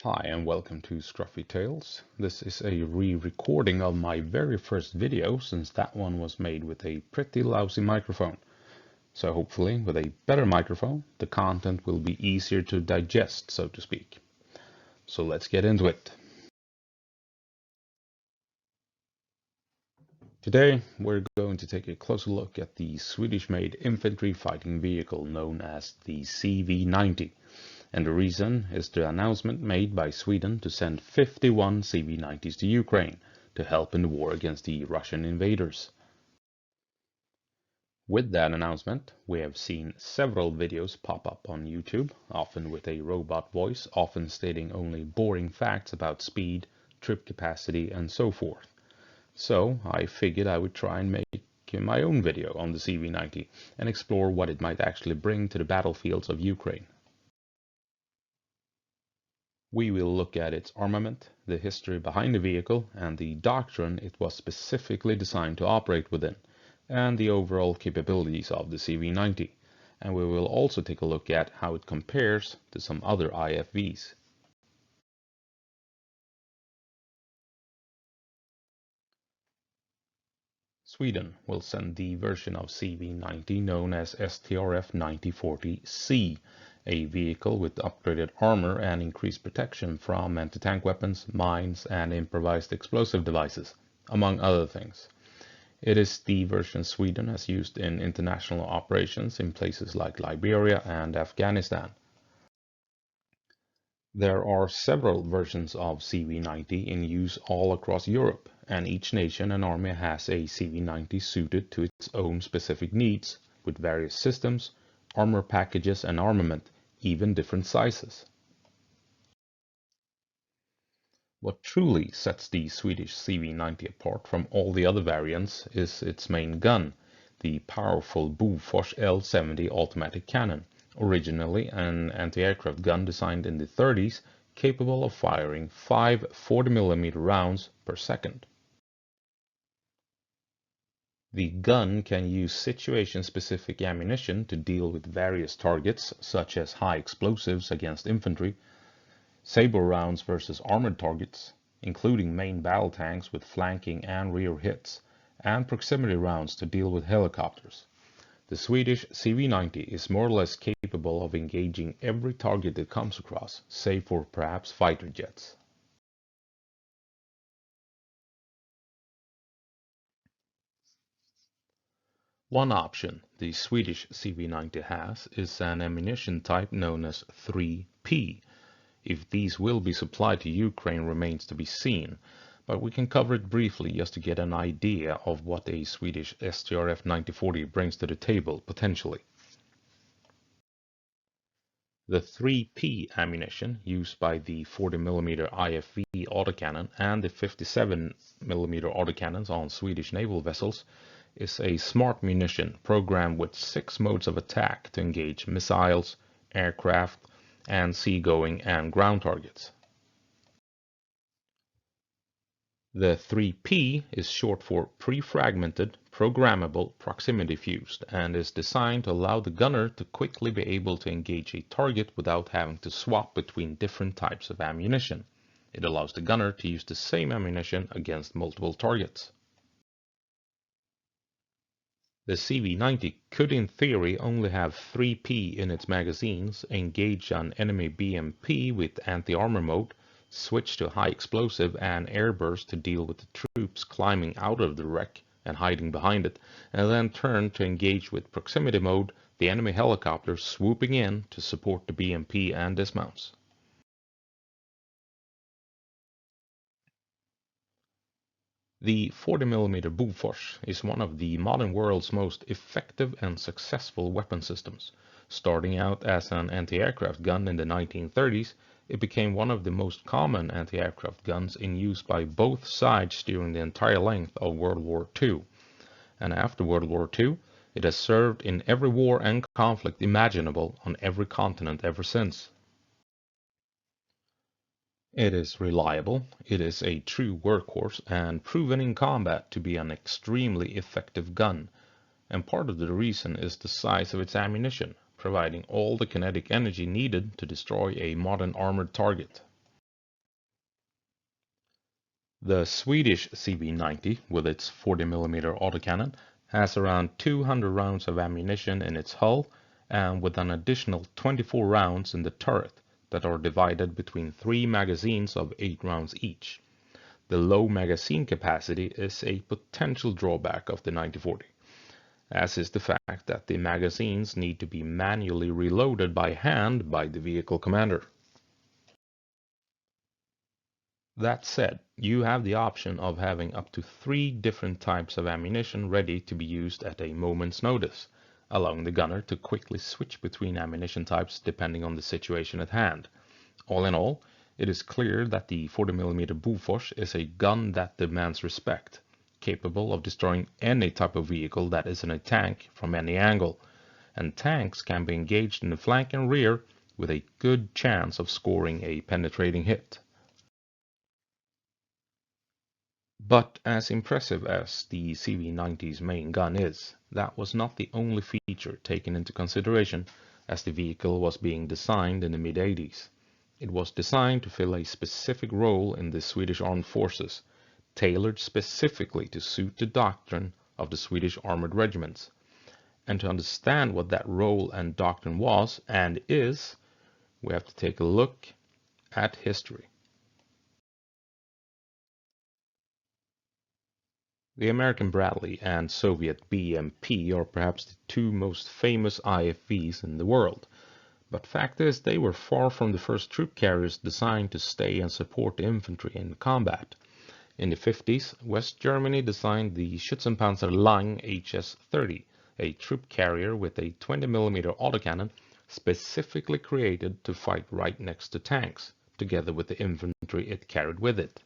Hi and welcome to Scruffy Tales. This is a re-recording of my very first video, since that one was made with a pretty lousy microphone. So hopefully with a better microphone, the content will be easier to digest, so to speak. So let's get into it. Today we're going to take a closer look at the Swedish-made infantry fighting vehicle known as the CV90. And the reason is the announcement made by Sweden to send 51 CV90s to Ukraine to help in the war against the Russian invaders. With that announcement, we have seen several videos pop up on YouTube, often with a robot voice, often stating only boring facts about speed, trip capacity, and so forth. So I figured I would try and make my own video on the CV90 and explore what it might actually bring to the battlefields of Ukraine. We will look at its armament, the history behind the vehicle, and the doctrine it was specifically designed to operate within, and the overall capabilities of the CV90. And we will also take a look at how it compares to some other IFVs. Sweden will send the version of CV90 known as STRF 9040C, a vehicle with upgraded armor and increased protection from anti-tank weapons, mines, and improvised explosive devices, among other things. It is the version Sweden has used in international operations in places like Liberia and Afghanistan. There are several versions of CV90 in use all across Europe, and each nation and army has a CV90 suited to its own specific needs, with various systems, armor packages and armament, even different sizes. What truly sets the Swedish CV90 apart from all the other variants is its main gun, the powerful Bofors L70 automatic cannon, originally an anti-aircraft gun designed in the 30s, capable of firing 5 40mm rounds per second. The gun can use situation-specific ammunition to deal with various targets, such as high explosives against infantry, saber rounds versus armored targets, including main battle tanks with flanking and rear hits, and proximity rounds to deal with helicopters. The Swedish CV90 is more or less capable of engaging every target it comes across, save for perhaps fighter jets. One option the Swedish CV90 has is an ammunition type known as 3P. If these will be supplied to Ukraine remains to be seen, but we can cover it briefly just to get an idea of what a Swedish STRF 9040 brings to the table potentially. The 3P ammunition used by the 40mm IFV autocannon and the 57mm autocannons on Swedish naval vessels is a smart munition programmed with 6 modes of attack to engage missiles, aircraft, and seagoing and ground targets. The 3P is short for pre-fragmented, programmable, proximity fused, and is designed to allow the gunner to quickly be able to engage a target without having to swap between different types of ammunition. It allows the gunner to use the same ammunition against multiple targets. The CV90 could in theory only have 3P in its magazines, engage an enemy BMP with anti-armor mode, switch to high explosive and airburst to deal with the troops climbing out of the wreck and hiding behind it, and then turn to engage with proximity mode, the enemy helicopters swooping in to support the BMP and dismounts. The 40mm Bofors is one of the modern world's most effective and successful weapon systems. Starting out as an anti-aircraft gun in the 1930s, it became one of the most common anti-aircraft guns in use by both sides during the entire length of World War II. And after World War II, it has served in every war and conflict imaginable on every continent ever since. It is reliable, it is a true workhorse, and proven in combat to be an extremely effective gun. And part of the reason is the size of its ammunition, providing all the kinetic energy needed to destroy a modern armored target. The Swedish CV90, with its 40mm autocannon, has around 200 rounds of ammunition in its hull and with an additional 24 rounds in the turret that are divided between 3 magazines of 8 rounds each. The low magazine capacity is a potential drawback of the 9040, as is the fact that the magazines need to be manually reloaded by hand by the vehicle commander. That said, you have the option of having up to 3 different types of ammunition ready to be used at a moment's notice, allowing the gunner to quickly switch between ammunition types depending on the situation at hand. All in all, it is clear that the 40mm Bofors is a gun that demands respect, capable of destroying any type of vehicle that isn't a tank from any angle, and tanks can be engaged in the flank and rear with a good chance of scoring a penetrating hit. But as impressive as the CV90's main gun is, that was not the only feature taken into consideration as the vehicle was being designed in the mid-80s. It was designed to fill a specific role in the Swedish armed forces, tailored specifically to suit the doctrine of the Swedish armored regiments. And to understand what that role and doctrine was and is, we have to take a look at history. The American Bradley and Soviet BMP are perhaps the 2 most famous IFVs in the world. But fact is, they were far from the first troop carriers designed to stay and support the infantry in combat. In the 50s, West Germany designed the Schützenpanzer Lang HS-30, a troop carrier with a 20mm autocannon specifically created to fight right next to tanks, together with the infantry it carried with it.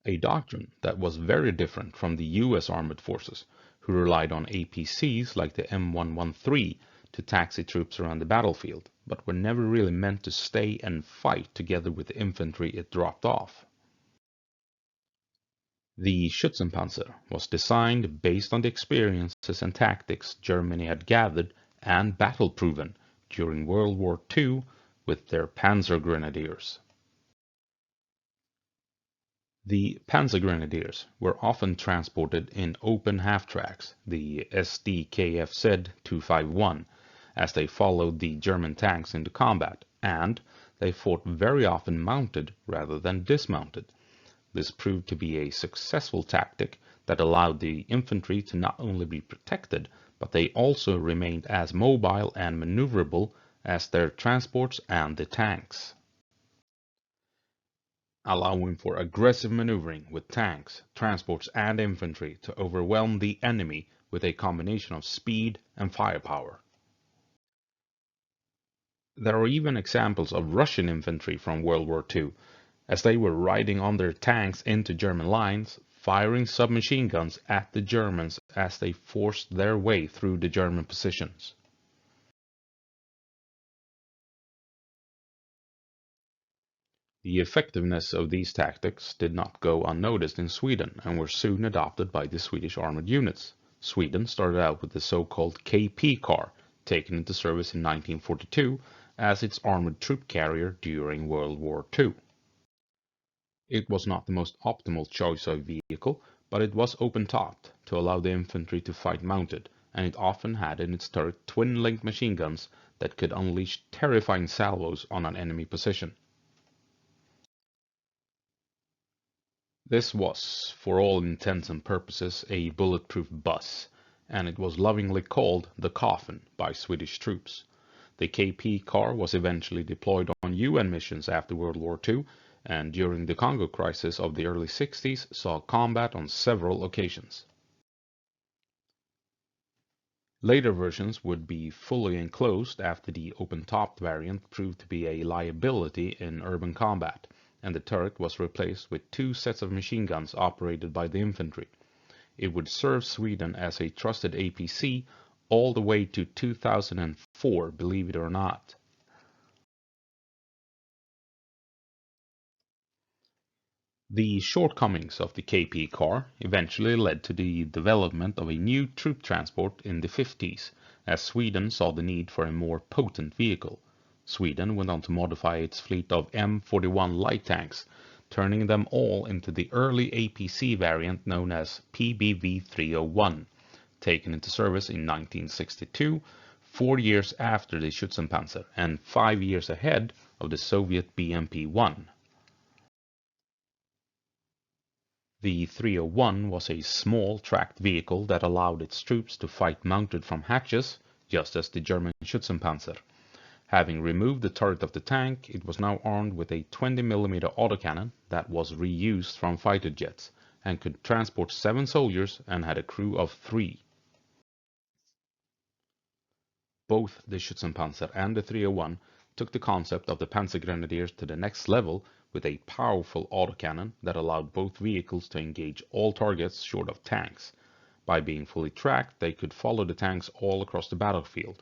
A doctrine that was very different from the US armored forces, who relied on APCs like the M113 to taxi troops around the battlefield, but were never really meant to stay and fight together with the infantry it dropped off. The Schützenpanzer was designed based on the experiences and tactics Germany had gathered and battle-proven during World War II with their Panzer Grenadiers. The Panzer Grenadiers were often transported in open half-tracks, the SDKFZ 251, as they followed the German tanks into combat, and they fought very often mounted rather than dismounted. This proved to be a successful tactic that allowed the infantry to not only be protected, but they also remained as mobile and maneuverable as their transports and the tanks, allowing for aggressive maneuvering with tanks, transports and infantry to overwhelm the enemy with a combination of speed and firepower. There are even examples of Russian infantry from World War II, as they were riding on their tanks into German lines, firing submachine guns at the Germans as they forced their way through the German positions. The effectiveness of these tactics did not go unnoticed in Sweden and were soon adopted by the Swedish armored units. Sweden started out with the so-called KP car, taken into service in 1942 as its armored troop carrier during World War II. It was not the most optimal choice of vehicle, but it was open-topped to allow the infantry to fight mounted, and it often had in its turret twin-linked machine guns that could unleash terrifying salvos on an enemy position. This was, for all intents and purposes, a bulletproof bus, and it was lovingly called the Coffin by Swedish troops. The KP car was eventually deployed on UN missions after World War II, and during the Congo crisis of the early 60s saw combat on several occasions. Later versions would be fully enclosed after the open-topped variant proved to be a liability in urban combat, and the turret was replaced with 2 sets of machine guns operated by the infantry. It would serve Sweden as a trusted APC all the way to 2004, believe it or not. The shortcomings of the KP car eventually led to the development of a new troop transport in the 50s, as Sweden saw the need for a more potent vehicle. Sweden went on to modify its fleet of M41 light tanks turning them all into the early APC variant known as PBV-301, taken into service in 1962, 4 years after the Schützenpanzer and 5 years ahead of the Soviet BMP-1. The 301 was a small tracked vehicle that allowed its troops to fight mounted from hatches, just as the German Schützenpanzer. Having removed the turret of the tank, it was now armed with a 20mm autocannon that was reused from fighter jets and could transport 7 soldiers and had a crew of 3. Both the Schützenpanzer and the 301 took the concept of the Panzergrenadiers to the next level with a powerful autocannon that allowed both vehicles to engage all targets short of tanks. By being fully tracked, they could follow the tanks all across the battlefield.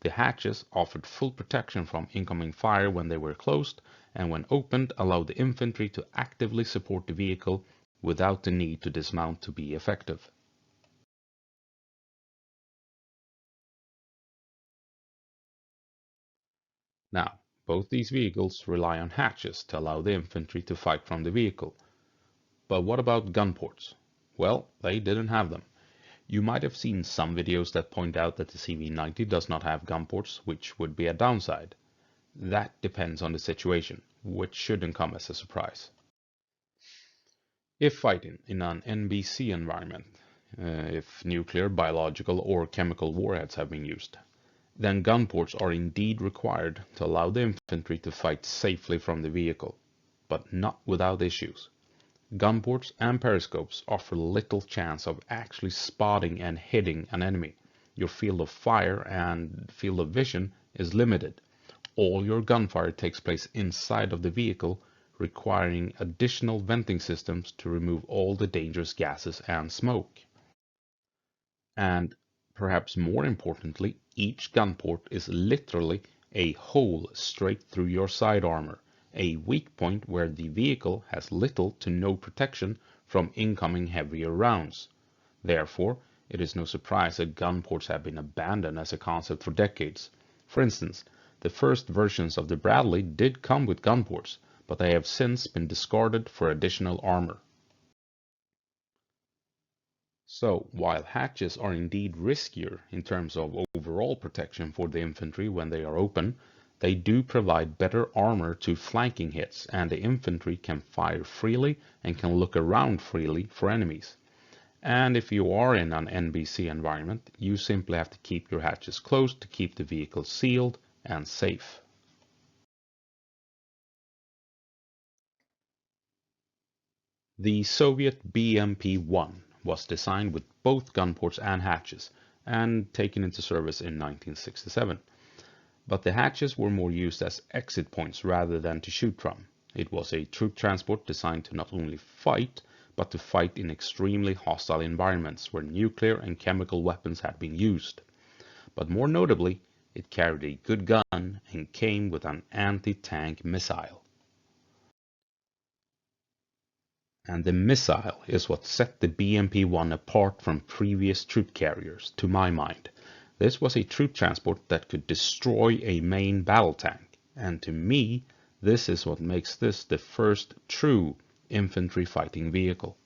The hatches offered full protection from incoming fire when they were closed, and when opened allowed the infantry to actively support the vehicle without the need to dismount to be effective. Now, both these vehicles rely on hatches to allow the infantry to fight from the vehicle. But what about gun ports? Well, they didn't have them. You might have seen some videos that point out that the CV90 does not have gun ports, which would be a downside. That depends on the situation, which shouldn't come as a surprise. If fighting in an NBC environment, if nuclear, biological or chemical warheads have been used, then gun ports are indeed required to allow the infantry to fight safely from the vehicle, but not without issues. Gun ports and periscopes offer little chance of actually spotting and hitting an enemy. Your field of fire and field of vision is limited. All your gunfire takes place inside of the vehicle, requiring additional venting systems to remove all the dangerous gases and smoke. And perhaps more importantly, each gun port is literally a hole straight through your side armor, a weak point where the vehicle has little to no protection from incoming heavier rounds. Therefore, it is no surprise that gun ports have been abandoned as a concept for decades. For instance, the first versions of the Bradley did come with gun ports, but they have since been discarded for additional armor. So, while hatches are indeed riskier in terms of overall protection for the infantry when they are open, they do provide better armor to flanking hits, and the infantry can fire freely and can look around freely for enemies. And if you are in an NBC environment, you simply have to keep your hatches closed to keep the vehicle sealed and safe. The Soviet BMP-1 was designed with both gun ports and hatches and taken into service in 1967. But the hatches were more used as exit points rather than to shoot from. It was a troop transport designed to not only fight, but to fight in extremely hostile environments where nuclear and chemical weapons had been used. But more notably, it carried a good gun and came with an anti-tank missile. And the missile is what set the BMP-1 apart from previous troop carriers, to my mind. This was a troop transport that could destroy a main battle tank, and to me, this is what makes this the first true infantry fighting vehicle.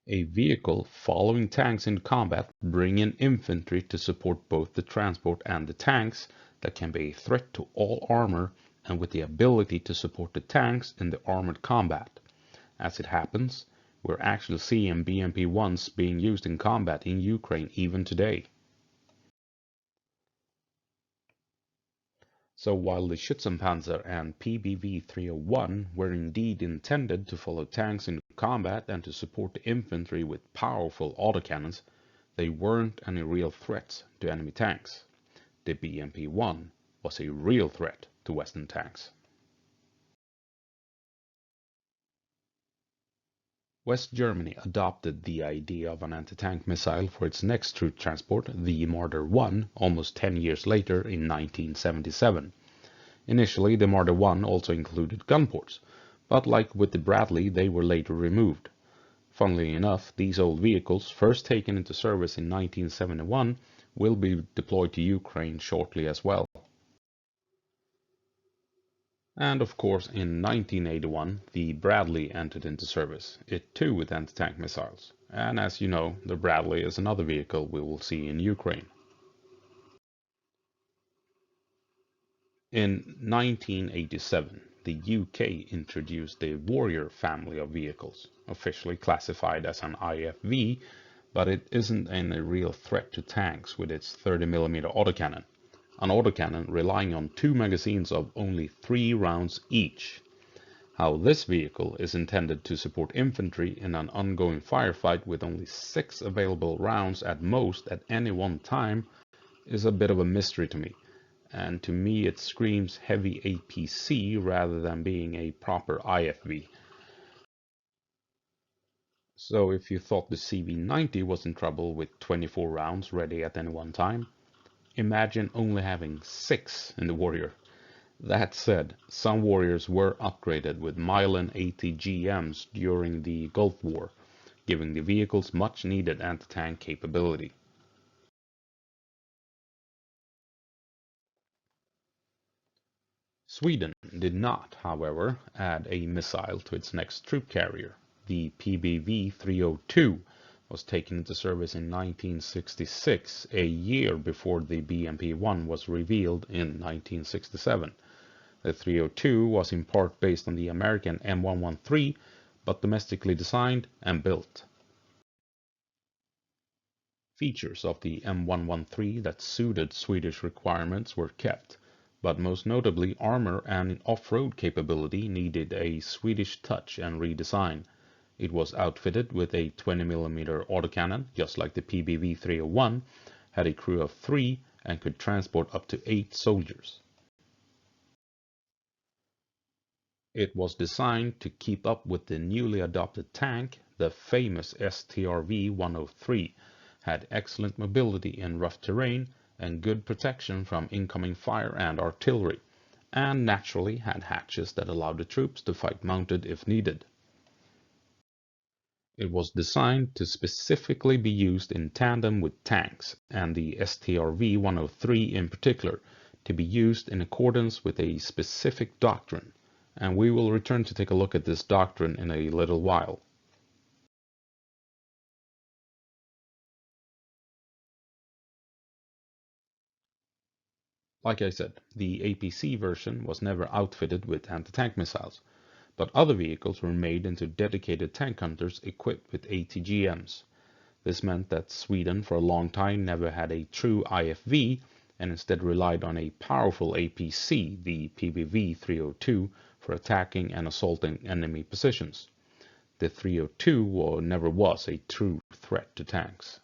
A vehicle following tanks in combat, bringing infantry to support both the transport and the tanks, that can be a threat to all armor and with the ability to support the tanks in the armored combat. As it happens, we're actually seeing BMP-1s being used in combat in Ukraine even today. So while the Schützenpanzer and PBV-301 were indeed intended to follow tanks in combat and to support the infantry with powerful autocannons, they weren't any real threats to enemy tanks. The BMP-1 was a real threat to Western tanks. West Germany adopted the idea of an anti-tank missile for its next troop transport, the Marder I, almost 10 years later in 1977. Initially, the Marder I also included gun ports, but like with the Bradley, they were later removed. Funnily enough, these old vehicles, first taken into service in 1971, will be deployed to Ukraine shortly as well. And of course, in 1981, the Bradley entered into service, it too with anti-tank missiles. And as you know, the Bradley is another vehicle we will see in Ukraine. In 1987, the UK introduced the Warrior family of vehicles, officially classified as an IFV, but it isn't a real threat to tanks with its 30mm autocannon. An autocannon relying on two magazines of only 3 rounds each. How this vehicle is intended to support infantry in an ongoing firefight with only 6 available rounds at most at any one time is a bit of a mystery to me. And to me it screams heavy APC rather than being a proper IFV. So if you thought the CV90 was in trouble with 24 rounds ready at any one time, imagine only having 6 in the Warrior. That said, some Warriors were upgraded with Milan ATGMs during the Gulf War, giving the vehicles much needed anti-tank capability. Sweden did not, however, add a missile to its next troop carrier. The PBV-302 was taken into service in 1966, a year before the BMP-1 was revealed in 1967. The 302 was in part based on the American M113, but domestically designed and built. Features of the M113 that suited Swedish requirements were kept, but most notably armor and off-road capability needed a Swedish touch and redesign. It was outfitted with a 20mm autocannon, just like the PBV-301, had a crew of 3 and could transport up to 8 soldiers. It was designed to keep up with the newly adopted tank, the famous STRV-103, had excellent mobility in rough terrain and good protection from incoming fire and artillery, and naturally had hatches that allowed the troops to fight mounted if needed. It was designed to specifically be used in tandem with tanks, and the STRV-103 in particular, to be used in accordance with a specific doctrine, and we will return to take a look at this doctrine in a little while. Like I said, the APC version was never outfitted with anti-tank missiles, but other vehicles were made into dedicated tank hunters equipped with ATGMs. This meant that Sweden for a long time never had a true IFV and instead relied on a powerful APC, the PBV-302, for attacking and assaulting enemy positions. The 302 never was a true threat to tanks.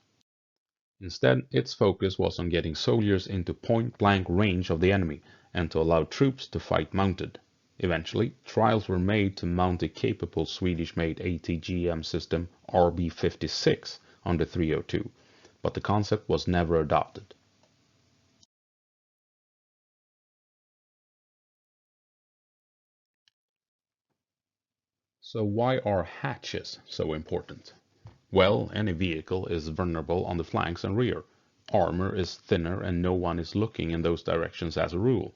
Instead, its focus was on getting soldiers into point-blank range of the enemy and to allow troops to fight mounted. Eventually, trials were made to mount a capable Swedish-made ATGM system RB56 on the 302, but the concept was never adopted. So why are hatches so important? Well, any vehicle is vulnerable on the flanks and rear. Armor is thinner and no one is looking in those directions as a rule.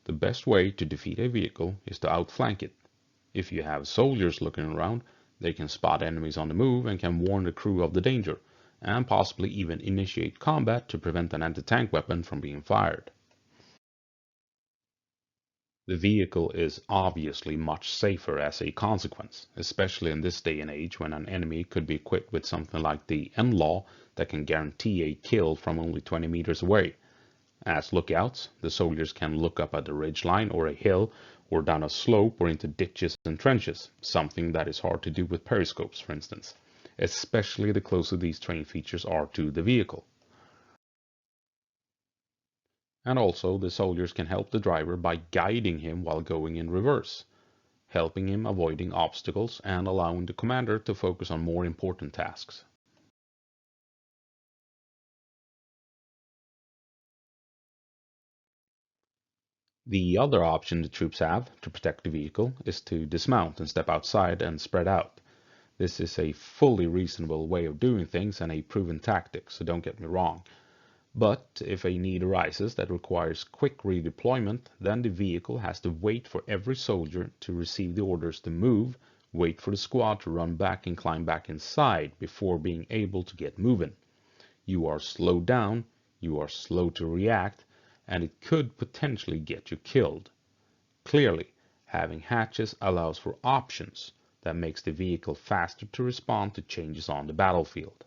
The best way to defeat a vehicle is to outflank it. If you have soldiers looking around, they can spot enemies on the move and can warn the crew of the danger, and possibly even initiate combat to prevent an anti-tank weapon from being fired. The vehicle is obviously much safer as a consequence, especially in this day and age when an enemy could be equipped with something like the N-Law that can guarantee a kill from only 20 meters away. As lookouts, the soldiers can look up at the ridgeline or a hill or down a slope or into ditches and trenches, something that is hard to do with periscopes, for instance, especially the closer these terrain features are to the vehicle. And also, the soldiers can help the driver by guiding him while going in reverse, helping him avoiding obstacles and allowing the commander to focus on more important tasks. The other option the troops have to protect the vehicle is to dismount and step outside and spread out. This is a fully reasonable way of doing things and a proven tactic, so don't get me wrong. But if a need arises that requires quick redeployment, then the vehicle has to wait for every soldier to receive the orders to move, wait for the squad to run back and climb back inside before being able to get moving. You are slowed down, you are slow to react, and it could potentially get you killed. Clearly, having hatches allows for options that makes the vehicle faster to respond to changes on the battlefield.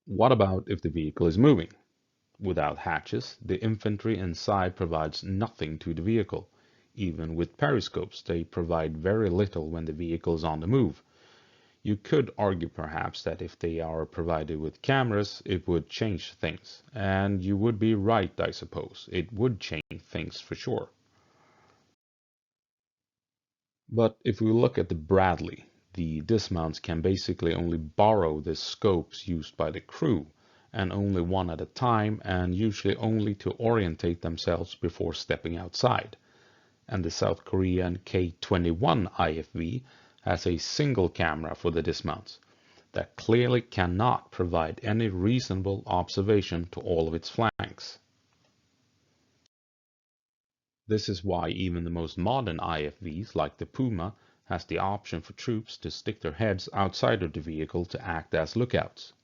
What about if the vehicle is moving? Without hatches, the infantry inside provides nothing to the vehicle. Even with periscopes, they provide very little when the vehicle is on the move. You could argue perhaps that if they are provided with cameras, it would change things. And you would be right, I suppose. It would change things for sure. But if we look at the Bradley, the dismounts can basically only borrow the scopes used by the crew, and only one at a time, and usually only to orientate themselves before stepping outside. And the South Korean K-21 IFV has a single camera for the dismounts that clearly cannot provide any reasonable observation to all of its flanks. This is why even the most modern IFVs, like the Puma, has the option for troops to stick their heads outside of the vehicle to act as lookouts.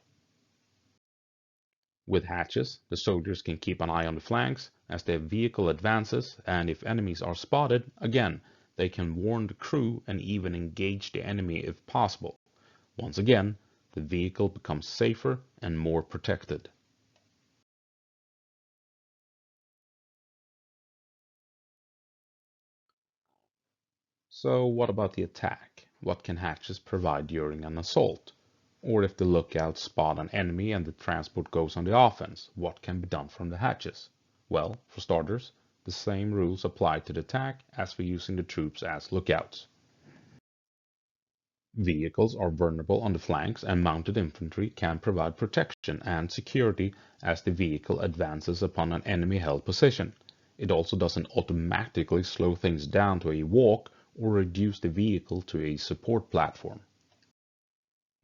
With hatches, the soldiers can keep an eye on the flanks as their vehicle advances, and if enemies are spotted, again, they can warn the crew and even engage the enemy if possible. Once again, the vehicle becomes safer and more protected. So what about the attack? What can hatches provide during an assault? Or if the lookouts spot an enemy and the transport goes on the offense, what can be done from the hatches? Well, for starters, the same rules apply to the attack as for using the troops as lookouts. Vehicles are vulnerable on the flanks, and mounted infantry can provide protection and security as the vehicle advances upon an enemy-held position. It also doesn't automatically slow things down to a walk or reduce the vehicle to a support platform.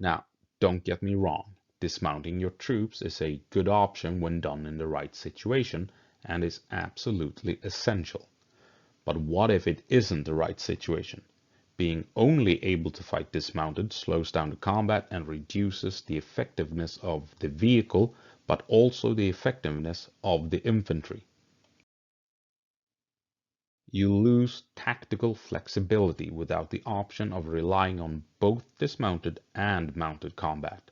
Now, don't get me wrong, dismounting your troops is a good option when done in the right situation and is absolutely essential. But what if it isn't the right situation? Being only able to fight dismounted slows down the combat and reduces the effectiveness of the vehicle, but also the effectiveness of the infantry. You lose tactical flexibility without the option of relying on both dismounted and mounted combat.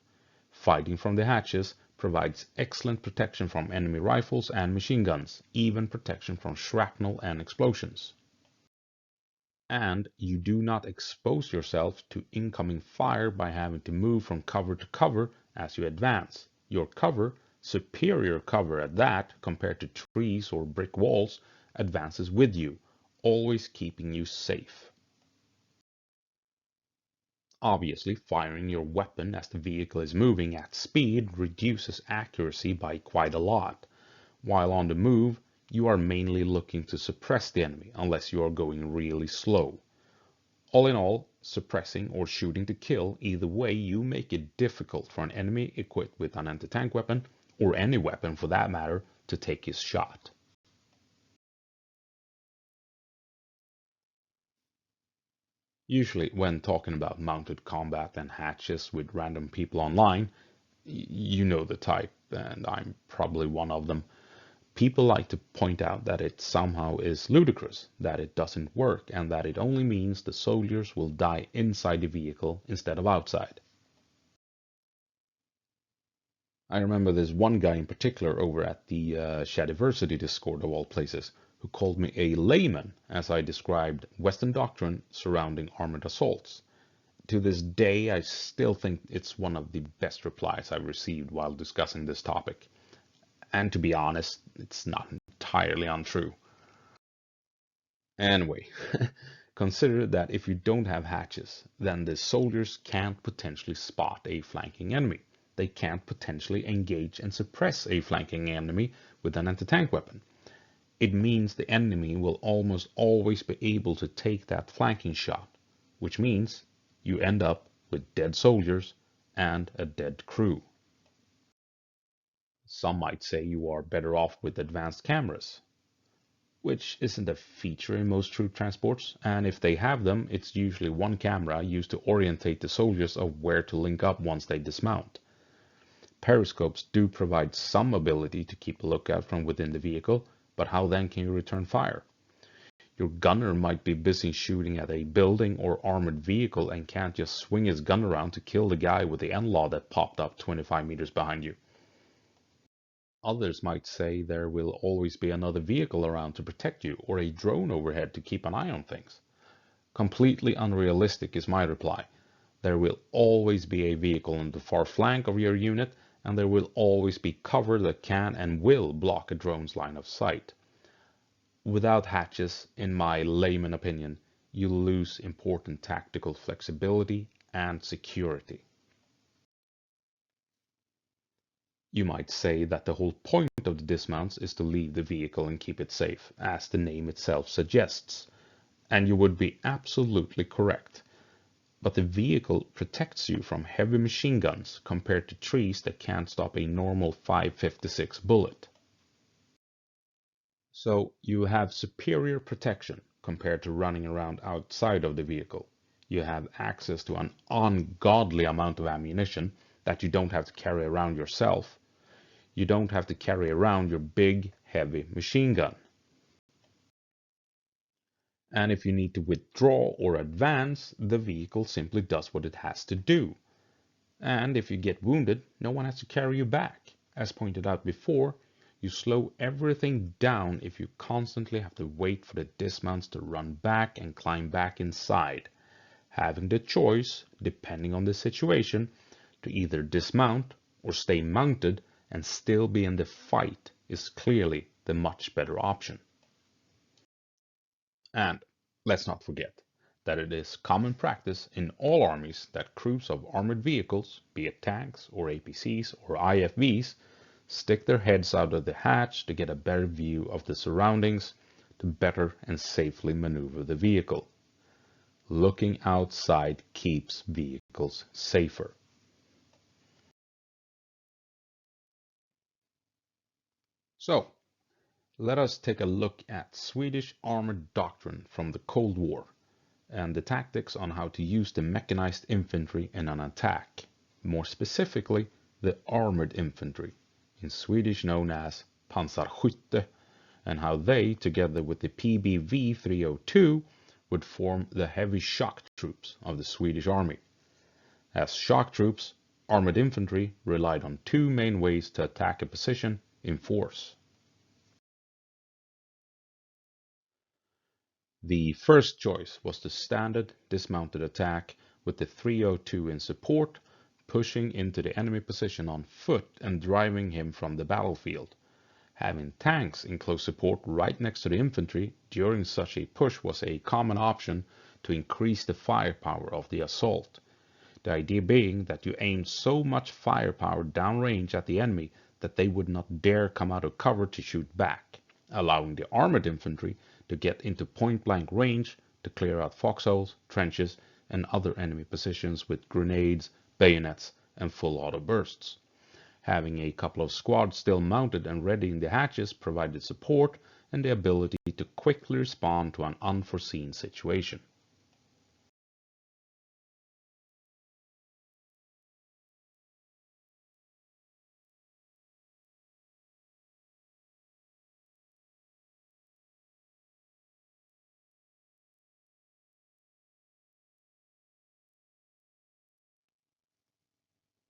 Fighting from the hatches provides excellent protection from enemy rifles and machine guns, even protection from shrapnel and explosions. And you do not expose yourself to incoming fire by having to move from cover to cover as you advance. Your cover, superior cover at that, compared to trees or brick walls, advances with you, always keeping you safe. Obviously, firing your weapon as the vehicle is moving at speed reduces accuracy by quite a lot. While on the move, you are mainly looking to suppress the enemy unless you are going really slow. All in all, suppressing or shooting to kill, either way you make it difficult for an enemy equipped with an anti-tank weapon, or any weapon for that matter, to take his shot. Usually when talking about mounted combat and hatches with random people online, you know the type, and I'm probably one of them. People like to point out that it somehow is ludicrous, that it doesn't work, and that it only means the soldiers will die inside the vehicle instead of outside. I remember there's one guy in particular over at the Shadiversity Discord of all places who called me a layman as I described Western doctrine surrounding armored assaults. To this day, I still think it's one of the best replies I've received while discussing this topic. And to be honest, it's not entirely untrue. Anyway, consider that if you don't have hatches, then the soldiers can't potentially spot a flanking enemy. They can't potentially engage and suppress a flanking enemy with an anti-tank weapon. it means the enemy will almost always be able to take that flanking shot, which means you end up with dead soldiers and a dead crew. Some might say you are better off with advanced cameras, which isn't a feature in most troop transports, and if they have them, it's usually one camera used to orientate the soldiers of where to link up once they dismount. Periscopes do provide some ability to keep a lookout from within the vehicle, but how then can you return fire? Your gunner might be busy shooting at a building or armored vehicle and can't just swing his gun around to kill the guy with the NLAW that popped up 25 meters behind you. Others might say there will always be another vehicle around to protect you or a drone overhead to keep an eye on things. Completely unrealistic is my reply. There will always be a vehicle on the far flank of your unit, and there will always be cover that can and will block a drone's line of sight. Without hatches, in my layman opinion, you lose important tactical flexibility and security. You might say that the whole point of the dismounts is to leave the vehicle and keep it safe, as the name itself suggests. And you would be absolutely correct. But the vehicle protects you from heavy machine guns compared to trees that can't stop a normal .556 bullet. So you have superior protection compared to running around outside of the vehicle. You have access to an ungodly amount of ammunition that you don't have to carry around yourself. You don't have to carry around your big, heavy machine gun. And if you need to withdraw or advance, the vehicle simply does what it has to do. And if you get wounded, no one has to carry you back. As pointed out before, you slow everything down if you constantly have to wait for the dismounts to run back and climb back inside, having the choice, depending on the situation, to either dismount or stay mounted and still be in the fight is clearly the much better option. And let's not forget that it is common practice in all armies that crews of armored vehicles, be it tanks or APCs or IFVs, stick their heads out of the hatch to get a better view of the surroundings to better and safely maneuver the vehicle. Looking outside keeps vehicles safer. So, let us take a look at Swedish armored doctrine from the Cold War and the tactics on how to use the mechanized infantry in an attack, more specifically the armored infantry, in Swedish known as Pansarskytte, and how they, together with the PBV 302, would form the heavy shock troops of the Swedish army. As shock troops, armored infantry relied on two main ways to attack a position in force. The first choice was the standard dismounted attack with the 302 in support, pushing into the enemy position on foot and driving him from the battlefield. Having tanks in close support right next to the infantry during such a push was a common option to increase the firepower of the assault. The idea being that you aimed so much firepower downrange at the enemy that they would not dare come out of cover to shoot back, allowing the armored infantry to get into point-blank range to clear out foxholes, trenches, and other enemy positions with grenades, bayonets, and full auto bursts. Having a couple of squads still mounted and ready in the hatches provided support and the ability to quickly respond to an unforeseen situation.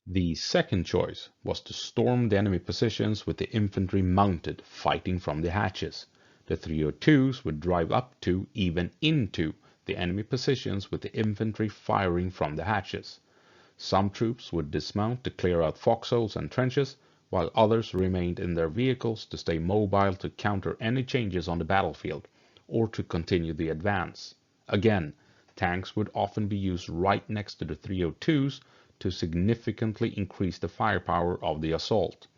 The second choice was to storm the enemy positions with the infantry mounted, fighting from the hatches. The 302s would drive up to, even into, the enemy positions with the infantry firing from the hatches. Some troops would dismount to clear out foxholes and trenches, while others remained in their vehicles to stay mobile to counter any changes on the battlefield, or to continue the advance. Again, tanks would often be used right next to the 302s to significantly increase the firepower of the assault.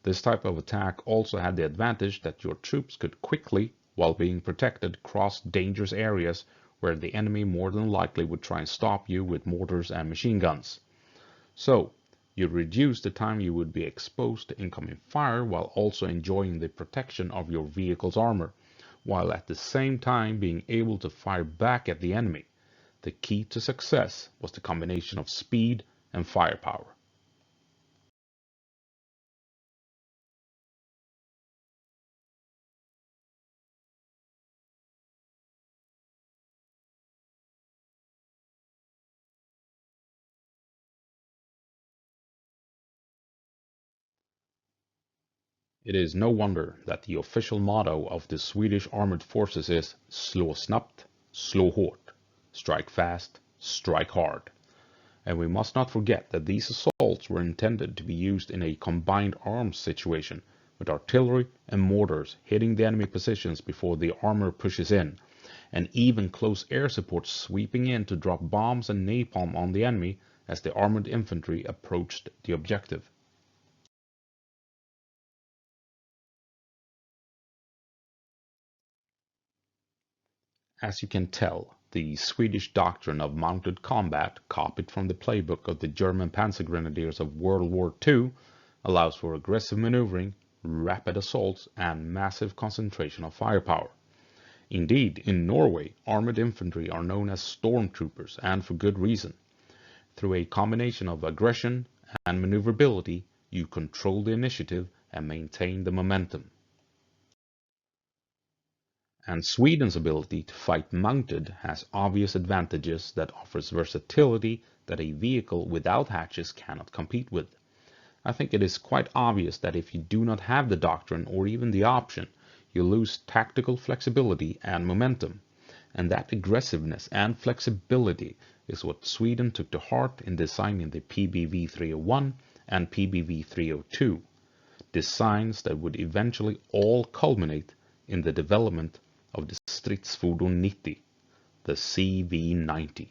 This type of attack also had the advantage that your troops could quickly, while being protected, cross dangerous areas where the enemy more than likely would try and stop you with mortars and machine guns. So, you reduce the time you would be exposed to incoming fire while also enjoying the protection of your vehicle's armor, while at the same time being able to fire back at the enemy. The key to success was the combination of speed and firepower. It is no wonder that the official motto of the Swedish armed forces is "Slå snabbt, slå hårt", strike fast, strike hard. And we must not forget that these assaults were intended to be used in a combined arms situation, with artillery and mortars hitting the enemy positions before the armor pushes in, and even close air support sweeping in to drop bombs and napalm on the enemy as the armored infantry approached the objective. As you can tell, the Swedish doctrine of mounted combat, copied from the playbook of the German Panzer Grenadiers of World War II, allows for aggressive maneuvering, rapid assaults, and massive concentration of firepower. Indeed, in Norway, armored infantry are known as stormtroopers, and for good reason. Through a combination of aggression and maneuverability, you control the initiative and maintain the momentum. And Sweden's ability to fight mounted has obvious advantages that offers versatility that a vehicle without hatches cannot compete with. I think it is quite obvious that if you do not have the doctrine or even the option, you lose tactical flexibility and momentum. And that aggressiveness and flexibility is what Sweden took to heart in designing the PBV 301 and PBV 302, designs that would eventually all culminate in the development of the Stridsfordon 90, the CV90.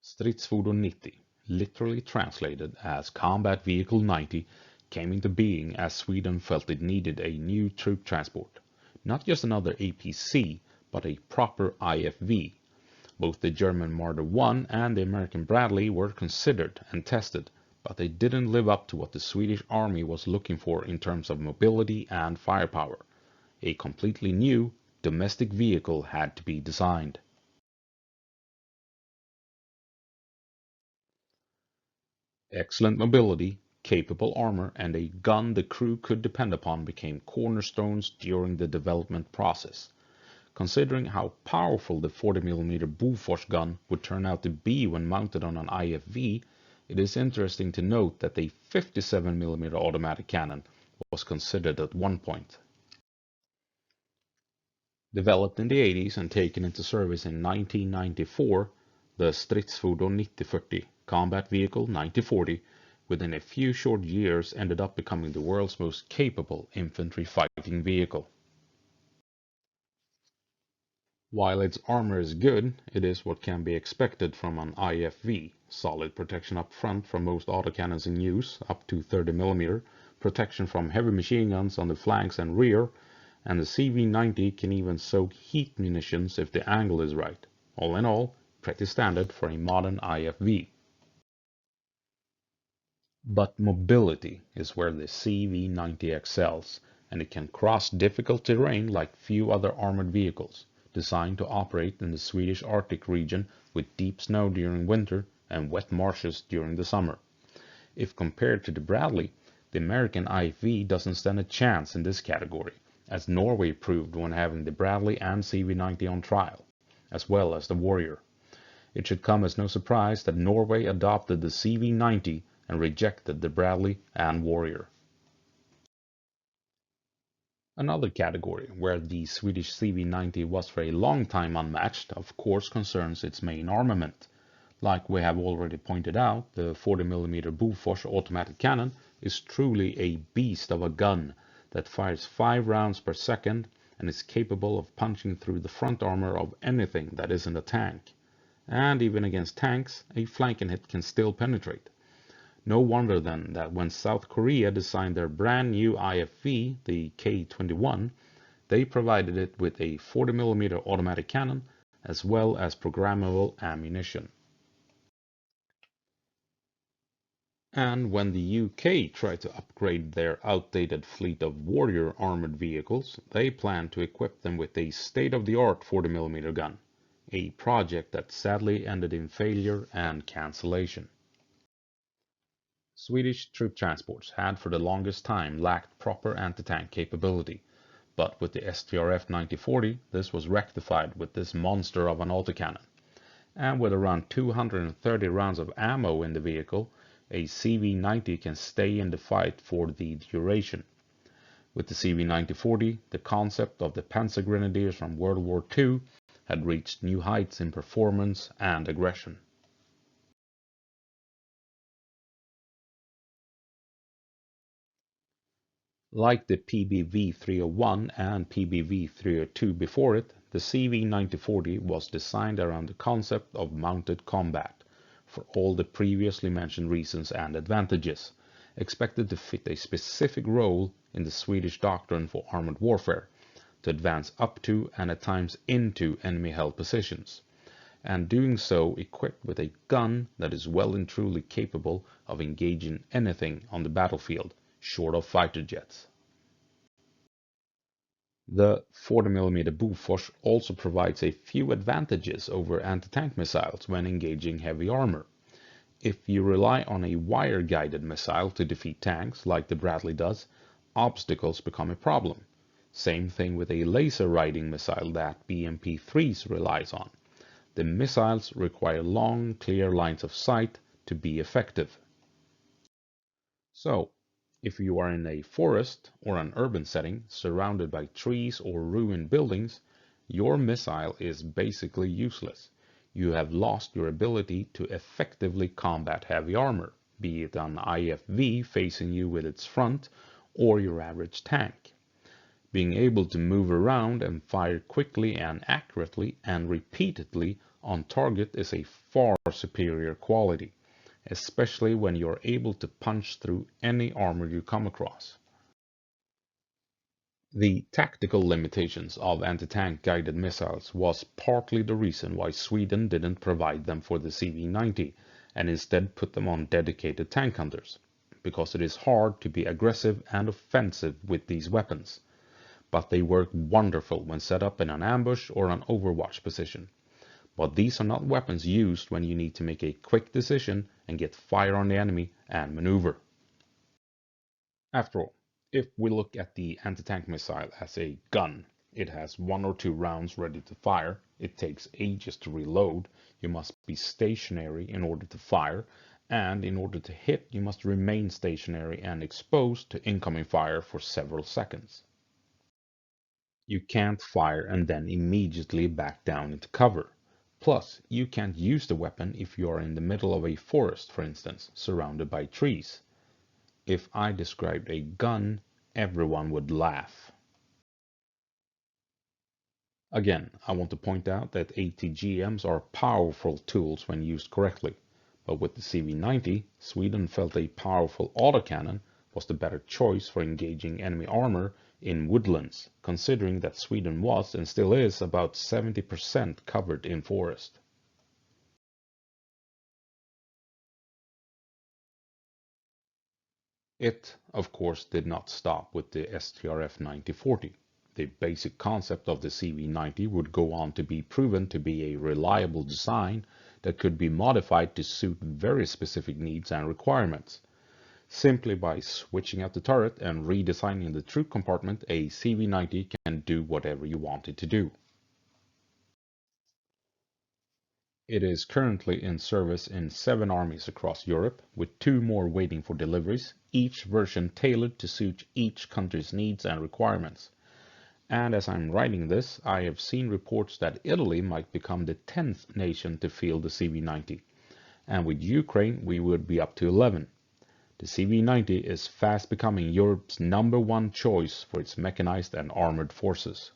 Stridsfordon 90, literally translated as Combat Vehicle 90, came into being as Sweden felt it needed a new troop transport. Not just another APC, but a proper IFV. Both the German Marder I and the American Bradley were considered and tested, but they didn't live up to what the Swedish Army was looking for in terms of mobility and firepower. A completely new, domestic vehicle had to be designed. Excellent mobility, capable armor, and a gun the crew could depend upon became cornerstones during the development process. Considering how powerful the 40mm Bofors gun would turn out to be when mounted on an IFV, it is interesting to note that the 57mm automatic cannon was considered at one point. Developed in the 80s and taken into service in 1994, the Stridsfordon 9040 combat vehicle 9040 within a few short years ended up becoming the world's most capable infantry fighting vehicle. While its armor is good, it is what can be expected from an IFV: solid protection up front from most autocannons in use, up to 30mm, protection from heavy machine guns on the flanks and rear, and the CV90 can even soak heat munitions if the angle is right. All in all, pretty standard for a modern IFV. But mobility is where the CV90 excels, and it can cross difficult terrain like few other armored vehicles, designed to operate in the Swedish Arctic region with deep snow during winter and wet marshes during the summer. If compared to the Bradley, the American IFV doesn't stand a chance in this category, as Norway proved when having the Bradley and CV90 on trial, as well as the Warrior. It should come as no surprise that Norway adopted the CV90 and rejected the Bradley and Warrior. Another category where the Swedish CV90 was for a long time unmatched, of course, concerns its main armament. Like we have already pointed out, the 40mm Bofors automatic cannon is truly a beast of a gun that fires 5 rounds per second and is capable of punching through the front armor of anything that isn't a tank. And even against tanks, a flanking hit can still penetrate. No wonder then that when South Korea designed their brand new IFV, the K-21, they provided it with a 40mm automatic cannon as well as programmable ammunition. And when the UK tried to upgrade their outdated fleet of Warrior armored vehicles, they planned to equip them with a state-of-the-art 40mm gun, a project that sadly ended in failure and cancellation. Swedish troop transports had for the longest time lacked proper anti-tank capability, but with the STRF 9040 this was rectified with this monster of an autocannon. And with around 230 rounds of ammo in the vehicle, a CV90 can stay in the fight for the duration. With the CV9040, the concept of the Panzer Grenadiers from World War II had reached new heights in performance and aggression. Like the PBV-301 and PBV-302 before it, the CV9040 was designed around the concept of mounted combat, for all the previously mentioned reasons and advantages, expected to fit a specific role in the Swedish doctrine for armored warfare, to advance up to and at times into enemy-held positions, and doing so equipped with a gun that is well and truly capable of engaging anything on the battlefield, short of fighter jets. The 40mm Bofors also provides a few advantages over anti-tank missiles when engaging heavy armor. If you rely on a wire-guided missile to defeat tanks, like the Bradley does, obstacles become a problem. Same thing with a laser-riding missile that BMP-3s relies on. The missiles require long, clear lines of sight to be effective. So, if you are in a forest or an urban setting surrounded by trees or ruined buildings, your missile is basically useless. You have lost your ability to effectively combat heavy armor, be it an IFV facing you with its front or your average tank. Being able to move around and fire quickly and accurately and repeatedly on target is a far superior quality, especially when you're able to punch through any armor you come across. The tactical limitations of anti-tank guided missiles was partly the reason why Sweden didn't provide them for the CV90 and instead put them on dedicated tank hunters, because it is hard to be aggressive and offensive with these weapons. But they work wonderful when set up in an ambush or an overwatch position. But these are not weapons used when you need to make a quick decision and get fire on the enemy and maneuver. After all, if we look at the anti-tank missile as a gun, it has 1 or 2 rounds ready to fire, it takes ages to reload, you must be stationary in order to fire, and in order to hit you must remain stationary and exposed to incoming fire for several seconds. You can't fire and then immediately back down into cover. Plus, you can't use the weapon if you are in the middle of a forest, for instance, surrounded by trees. If I described a gun, everyone would laugh. Again, I want to point out that ATGMs are powerful tools when used correctly, but with the CV90, Sweden felt a powerful autocannon was the better choice for engaging enemy armor in woodlands, considering that Sweden was and still is about 70% covered in forest. It, of course, did not stop with the STRF 9040. The basic concept of the CV90 would go on to be proven to be a reliable design that could be modified to suit very specific needs and requirements. Simply by switching out the turret and redesigning the troop compartment, a CV90 can do whatever you want it to do. It is currently in service in 7 armies across Europe, with 2 more waiting for deliveries, each version tailored to suit each country's needs and requirements. And as I'm writing this, I have seen reports that Italy might become the 10th nation to field the CV90, and with Ukraine we would be up to 11. The CV90 is fast becoming Europe's #1 choice for its mechanized and armored forces.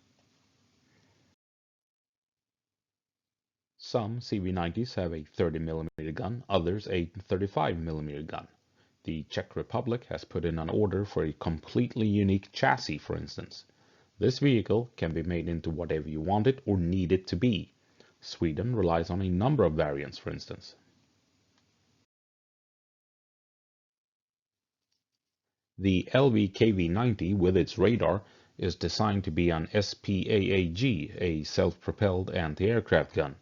Some CV90s have a 30mm gun, others a 35mm gun. The Czech Republic has put in an order for a completely unique chassis, for instance. This vehicle can be made into whatever you want it or need it to be. Sweden relies on a number of variants, for instance. The LV-KV90 with its radar is designed to be an SPAAG, a self-propelled anti-aircraft gun.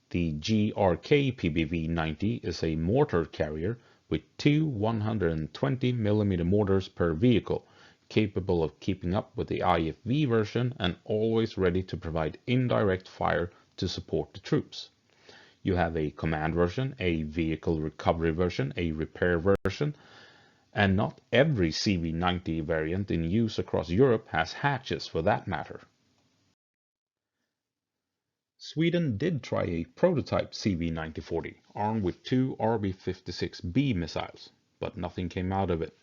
The GRK PBV-90 is a mortar carrier with two 120mm mortars per vehicle, capable of keeping up with the IFV version and always ready to provide indirect fire to support the troops. You have a command version, a vehicle recovery version, a repair version, and not every CV90 variant in use across Europe has hatches for that matter. Sweden did try a prototype CV9040 armed with two RB-56B missiles, but nothing came out of it.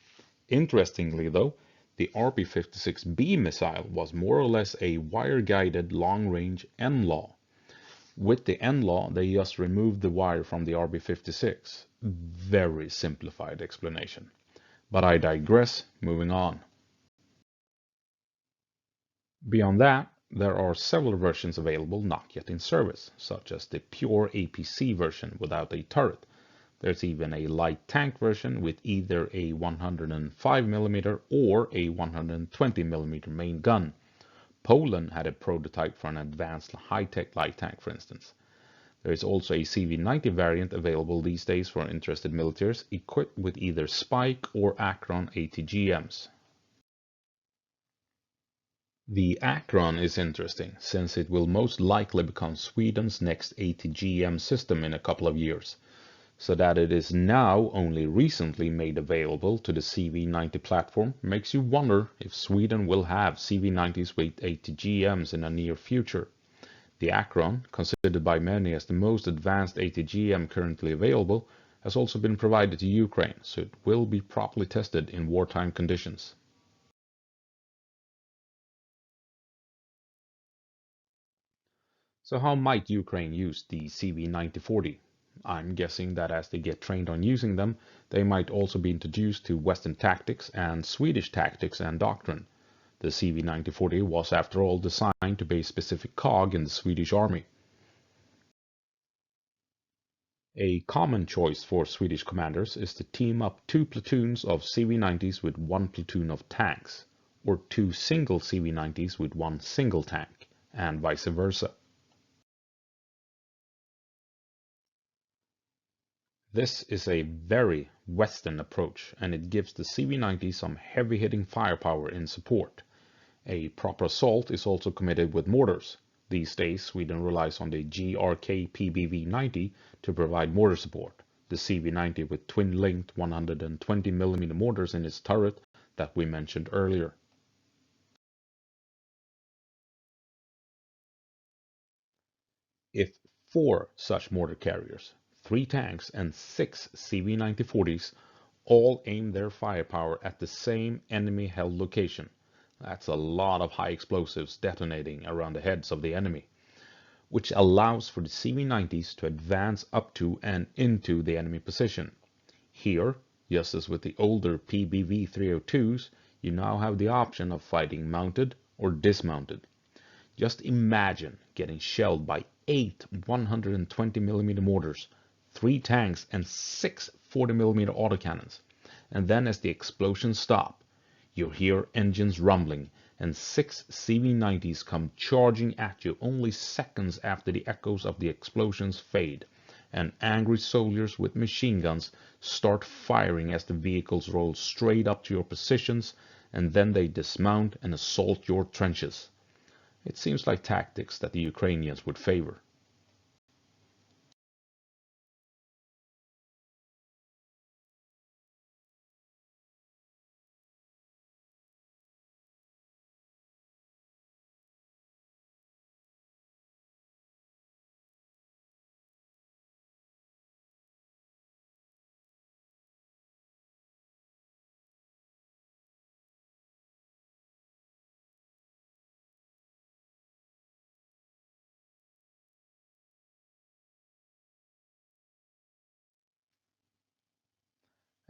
Interestingly though, the RB-56B missile was more or less a wire-guided long-range NLAW. With the NLAW, they just removed the wire from the RB-56. Very simplified explanation. But I digress, moving on. Beyond that, there are several versions available not yet in service, such as the pure APC version without a turret. There's even a light tank version with either a 105mm or a 120mm main gun. Poland had a prototype for an advanced high-tech light tank, for instance. There is also a CV90 variant available these days for interested militaries equipped with either Spike or Acron ATGMs. The Acron is interesting, since it will most likely become Sweden's next ATGM system in a couple of years, so that it is now only recently made available to the CV90 platform makes you wonder if Sweden will have CV90s with ATGMs in the near future. The Acron, considered by many as the most advanced ATGM currently available, has also been provided to Ukraine, so it will be properly tested in wartime conditions. So how might Ukraine use the CV9040? I'm guessing that as they get trained on using them, they might also be introduced to Western tactics and Swedish tactics and doctrine. The CV9040 was after all designed to be a specific cog in the Swedish army. A common choice for Swedish commanders is to team up two platoons of CV90s with one platoon of tanks, or two single CV90s with one single tank, and vice versa. This is a very Western approach, and it gives the CV90 some heavy-hitting firepower in support. A proper assault is also committed with mortars. These days, Sweden relies on the GRK PBV90 to provide mortar support, the CV90 with twin-linked 120mm mortars in its turret that we mentioned earlier. If 4 such mortar carriers, 3 tanks and 6 CV9040s all aim their firepower at the same enemy-held location, that's a lot of high explosives detonating around the heads of the enemy, which allows for the CV90s to advance up to and into the enemy position. Here, just as with the older PBV-302s, you now have the option of fighting mounted or dismounted. Just imagine getting shelled by 8 120mm mortars, 3 tanks and 6 40mm autocannons, and then as the explosions stop, you hear engines rumbling and 6 CV90s come charging at you only seconds after the echoes of the explosions fade, and angry soldiers with machine guns start firing as the vehicles roll straight up to your positions, and then they dismount and assault your trenches. It seems like tactics that the Ukrainians would favor.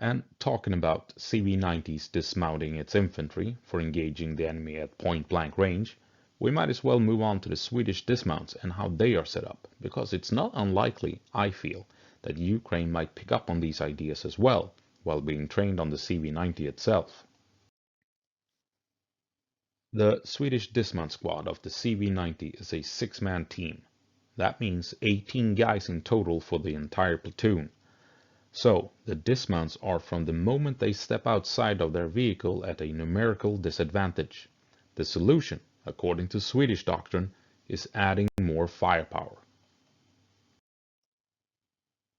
And talking about CV90s dismounting its infantry for engaging the enemy at point-blank range, we might as well move on to the Swedish dismounts and how they are set up, because it's not unlikely, I feel, that Ukraine might pick up on these ideas as well, while being trained on the CV90 itself. The Swedish dismount squad of the CV90 is a 6-man team. That means 18 guys in total for the entire platoon. So, the dismounts are from the moment they step outside of their vehicle at a numerical disadvantage. The solution, according to Swedish doctrine, is adding more firepower.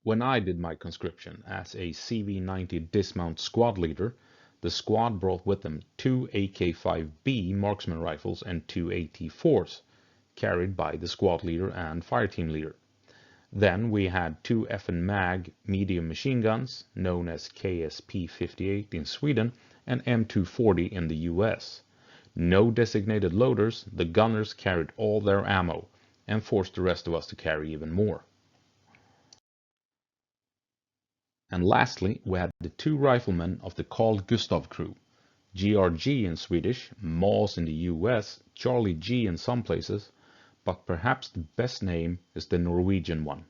When I did my conscription as a CV90 dismount squad leader, the squad brought with them 2 AK-5B marksman rifles and 2 AT-4s, carried by the squad leader and fireteam leader. Then we had 2 F&Mag medium machine guns, known as KSP-58 in Sweden and M240 in the US. No designated loaders, the gunners carried all their ammo, and forced the rest of us to carry even more. And lastly, we had the 2 riflemen of the Carl Gustaf crew, GRG in Swedish, MAS in the US, Charlie G in some places, but perhaps the best name is the Norwegian one,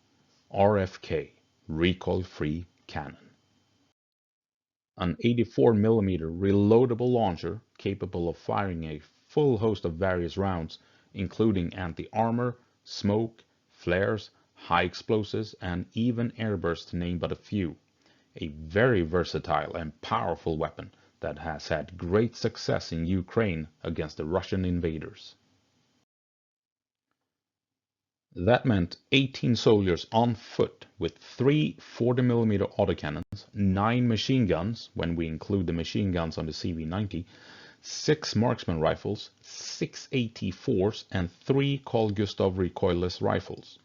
RFK, recoil-free cannon. An 84mm reloadable launcher capable of firing a full host of various rounds, including anti-armor, smoke, flares, high explosives, and even airbursts to name but a few. A very versatile and powerful weapon that has had great success in Ukraine against the Russian invaders. That meant 18 soldiers on foot with 3 40mm autocannons, 9 machine guns when we include the machine guns on the CV90, 6 marksman rifles, 6 AT-4s, and 3 Carl Gustaf recoilless rifles.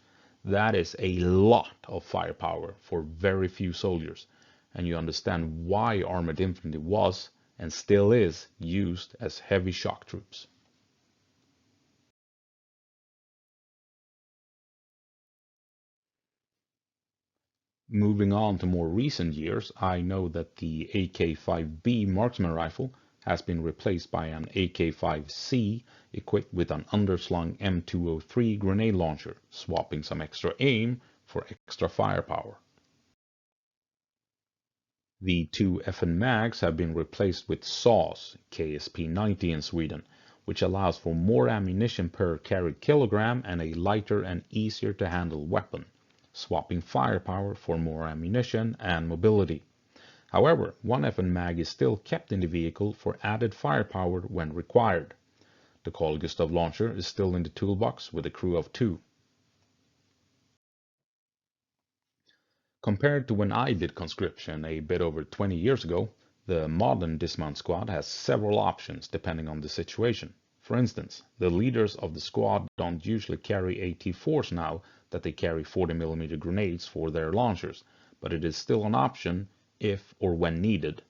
That is a lot of firepower for very few soldiers, and you understand why armored infantry was, and still is, used as heavy shock troops. Moving on to more recent years, I know that the AK-5B marksman rifle has been replaced by an AK-5C equipped with an underslung M203 grenade launcher, swapping some extra aim for extra firepower. The 2 FN mags have been replaced with SAWs, KSP90 in Sweden, which allows for more ammunition per carried kilogram and a lighter and easier to handle weapon, swapping firepower for more ammunition and mobility. However, one FN mag is still kept in the vehicle for added firepower when required. The Carl Gustaf launcher is still in the toolbox with a crew of 2. Compared to when I did conscription a bit over 20 years ago, the modern dismount squad has several options depending on the situation. For instance, the leaders of the squad don't usually carry AT-4s now that they carry 40mm grenades for their launchers, but it is still an option if or when needed.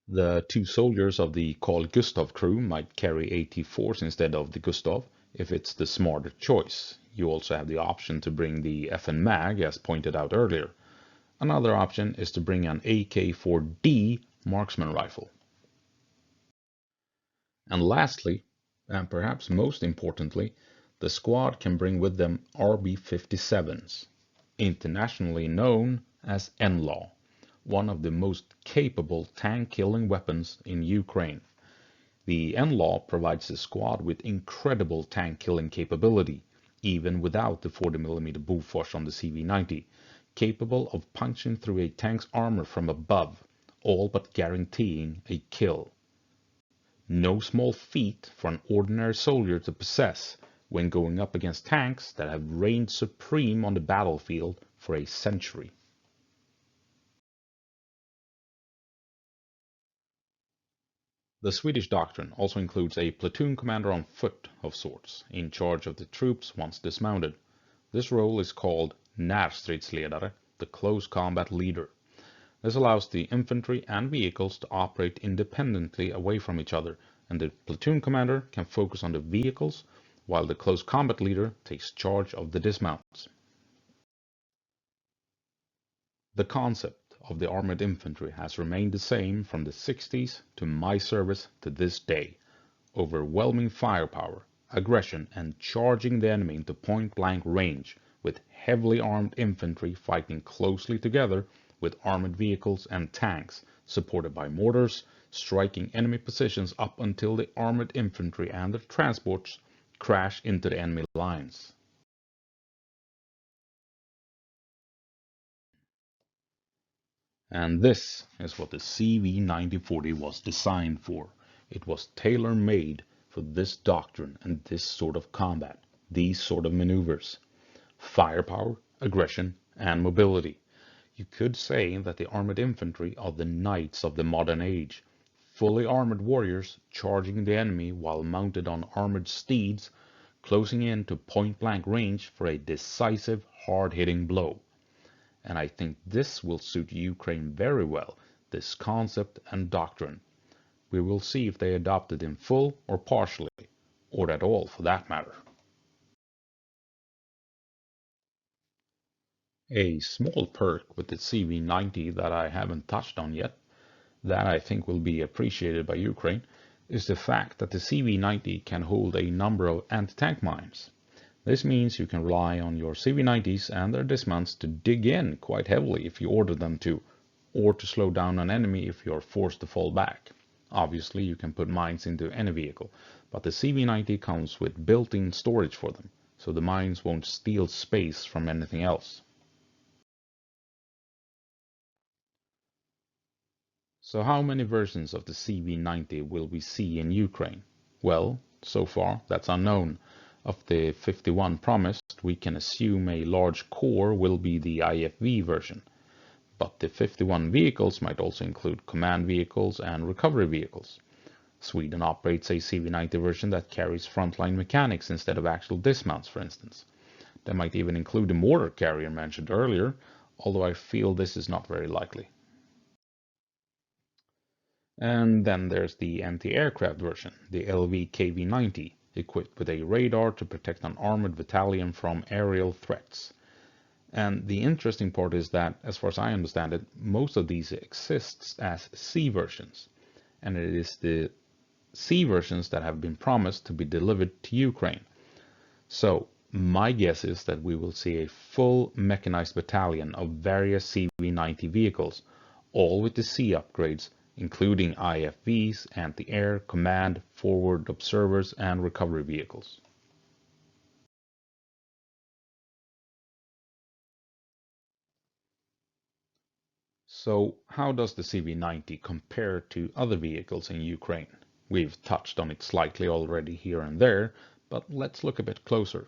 The 2 soldiers of the Carl Gustaf crew might carry AT-4s instead of the Gustaf if it's the smarter choice. You also have the option to bring the FN mag, as pointed out earlier. Another option is to bring an AK-4D marksman rifle. And lastly, and perhaps most importantly, the squad can bring with them RB-57s, internationally known as NLAW, one of the most capable tank-killing weapons in Ukraine. The NLAW provides the squad with incredible tank-killing capability, even without the 40mm Bofors on the CV90, capable of punching through a tank's armor from above, all but guaranteeing a kill. No small feat for an ordinary soldier to possess when going up against tanks that have reigned supreme on the battlefield for a century. The Swedish doctrine also includes a platoon commander on foot of sorts, in charge of the troops once dismounted. This role is called närstridsledare, the close combat leader. This allows the infantry and vehicles to operate independently away from each other, and the platoon commander can focus on the vehicles, while the close combat leader takes charge of the dismounts. The concept of the armored infantry has remained the same from the 60s to my service to this day. Overwhelming firepower, aggression, and charging the enemy into point-blank range, with heavily armed infantry fighting closely together with armored vehicles and tanks, supported by mortars, striking enemy positions up until the armored infantry and their transports crash into the enemy lines. And this is what the CV9040 was designed for. It was tailor-made for this doctrine and this sort of combat, these sort of maneuvers. Firepower, aggression, and mobility. You could say that the armored infantry are the knights of the modern age, fully armored warriors charging the enemy while mounted on armored steeds, closing in to point-blank range for a decisive, hard-hitting blow. And I think this will suit Ukraine very well, this concept and doctrine. We will see if they adopt it in full or partially, or at all for that matter. A small perk with the CV90 that I haven't touched on yet, that I think will be appreciated by Ukraine, is the fact that the CV90 can hold a number of anti-tank mines. This means you can rely on your CV90s and their dismounts to dig in quite heavily if you order them to, or to slow down an enemy if you are forced to fall back. Obviously, you can put mines into any vehicle, but the CV90 comes with built-in storage for them, so the mines won't steal space from anything else. So how many versions of the CV90 will we see in Ukraine? Well, so far that's unknown. Of the 51 promised, we can assume a large core will be the IFV version. But the 51 vehicles might also include command vehicles and recovery vehicles. Sweden operates a CV90 version that carries frontline mechanics instead of actual dismounts, for instance. They might even include the mortar carrier mentioned earlier, although I feel this is not very likely. And then there's the anti-aircraft version, the LV-KV90, equipped with a radar to protect an armored battalion from aerial threats. And the interesting part is that, as far as I understand it, most of these exists as C versions. And it is the C versions that have been promised to be delivered to Ukraine. So my guess is that we will see a full mechanized battalion of various CV90 vehicles, all with the C upgrades, including IFVs, anti-air, command, forward observers, and recovery vehicles. So how does the CV90 compare to other vehicles in Ukraine? We've touched on it slightly already here and there, but let's look a bit closer.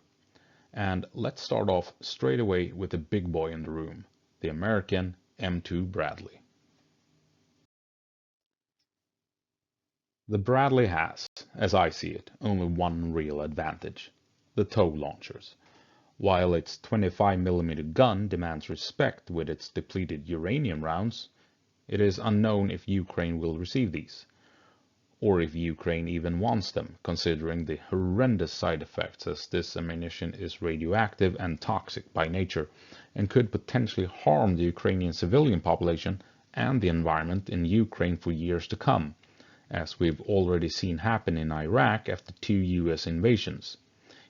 And let's start off straight away with the big boy in the room, the American M2 Bradley. The Bradley has, as I see it, only one real advantage: the tow launchers. While its 25mm gun demands respect with its depleted uranium rounds, it is unknown if Ukraine will receive these, or if Ukraine even wants them, considering the horrendous side effects, as this ammunition is radioactive and toxic by nature, and could potentially harm the Ukrainian civilian population and the environment in Ukraine for years to come, as we've already seen happen in Iraq after 2 US invasions.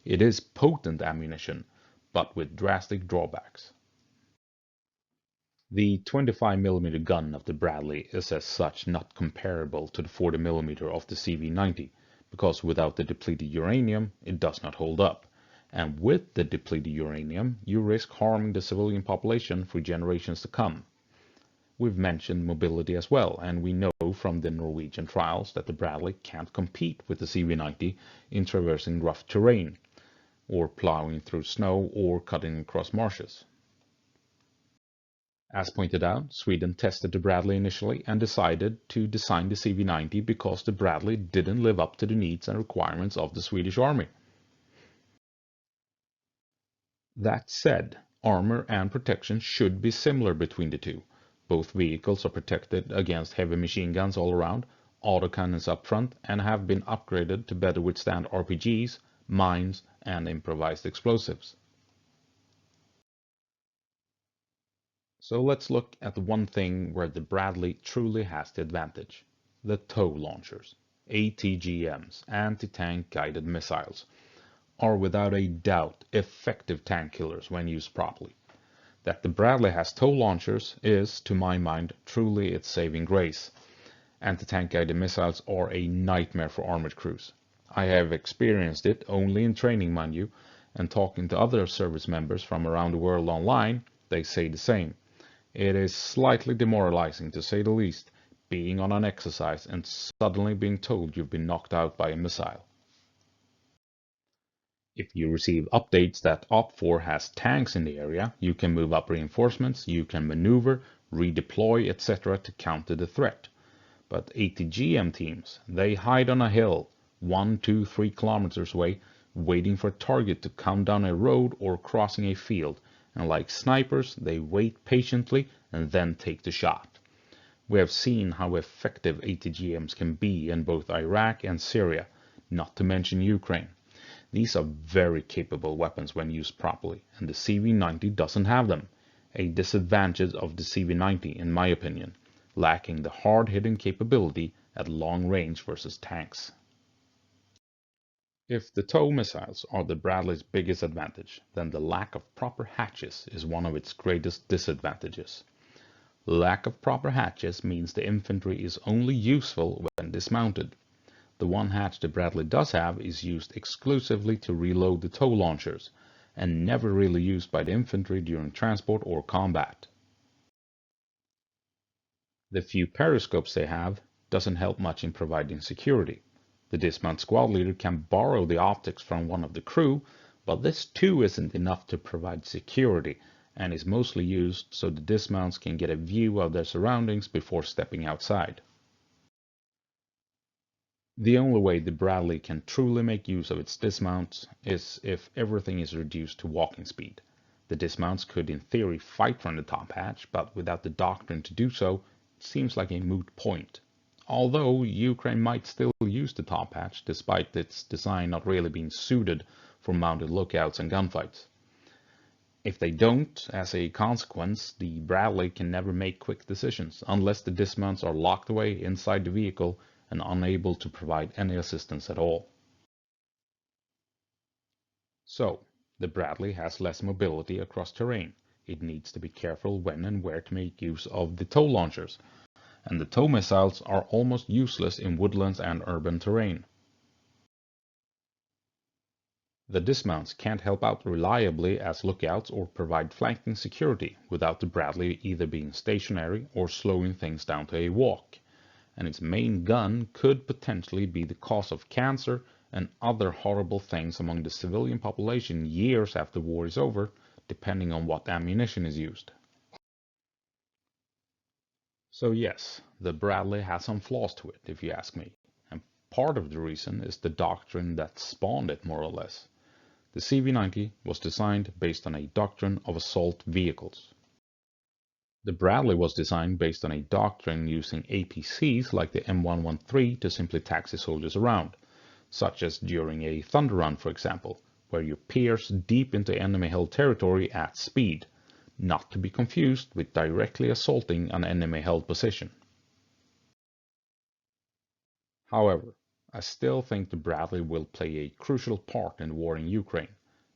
It is potent ammunition, but with drastic drawbacks. The 25mm gun of the Bradley is as such not comparable to the 40mm of the CV90, because without the depleted uranium it does not hold up, and with the depleted uranium you risk harming the civilian population for generations to come. We've mentioned mobility as well, and we know from the Norwegian trials that the Bradley can't compete with the CV90 in traversing rough terrain, or plowing through snow, or cutting across marshes. As pointed out, Sweden tested the Bradley initially and decided to design the CV90 because the Bradley didn't live up to the needs and requirements of the Swedish Army. That said, armor and protection should be similar between the two. Both vehicles are protected against heavy machine guns all around, autocannons up front, and have been upgraded to better withstand RPGs, mines, and improvised explosives. So let's look at the one thing where the Bradley truly has the advantage. The tow launchers, ATGMs, anti-tank guided missiles, are without a doubt effective tank killers when used properly. That the Bradley has tow launchers is, to my mind, truly its saving grace. Anti-tank guided missiles are a nightmare for armored crews. I have experienced it only in training, mind you, and talking to other service members from around the world online, they say the same. It is slightly demoralizing, to say the least, being on an exercise and suddenly being told you've been knocked out by a missile. If you receive updates that OPFOR has tanks in the area, you can move up reinforcements, you can maneuver, redeploy, etc. to counter the threat. But ATGM teams, they hide on a hill, 1, 2, 3 kilometers away, waiting for a target to come down a road or crossing a field, and like snipers, they wait patiently and then take the shot. We have seen how effective ATGMs can be in both Iraq and Syria, not to mention Ukraine. These are very capable weapons when used properly, and the CV90 doesn't have them. A disadvantage of the CV90, in my opinion, lacking the hard-hitting capability at long range versus tanks. If the tow missiles are the Bradley's biggest advantage, then the lack of proper hatches is one of its greatest disadvantages. Lack of proper hatches means the infantry is only useful when dismounted. The one hatch the Bradley does have is used exclusively to reload the tow launchers, and never really used by the infantry during transport or combat. The few periscopes they have doesn't help much in providing security. The dismount squad leader can borrow the optics from one of the crew, but this too isn't enough to provide security, and is mostly used so the dismounts can get a view of their surroundings before stepping outside. The only way the Bradley can truly make use of its dismounts is if everything is reduced to walking speed. The dismounts could in theory fight from the top hatch, but without the doctrine to do so, it seems like a moot point. Although Ukraine might still use the top hatch, despite its design not really being suited for mounted lookouts and gunfights. If they don't, as a consequence, the Bradley can never make quick decisions, unless the dismounts are locked away inside the vehicle and unable to provide any assistance at all. So, the Bradley has less mobility across terrain. It needs to be careful when and where to make use of the tow launchers, and the tow missiles are almost useless in woodlands and urban terrain. The dismounts can't help out reliably as lookouts or provide flanking security without the Bradley either being stationary or slowing things down to a walk, and its main gun could potentially be the cause of cancer and other horrible things among the civilian population years after war is over, depending on what ammunition is used. So yes, the Bradley has some flaws to it, if you ask me, and part of the reason is the doctrine that spawned it, more or less. The CV90 was designed based on a doctrine of assault vehicles. The Bradley was designed based on a doctrine using APCs like the M113 to simply taxi soldiers around, such as during a thunder run, for example, where you pierce deep into enemy-held territory at speed, not to be confused with directly assaulting an enemy-held position. However, I still think the Bradley will play a crucial part in the war in Ukraine,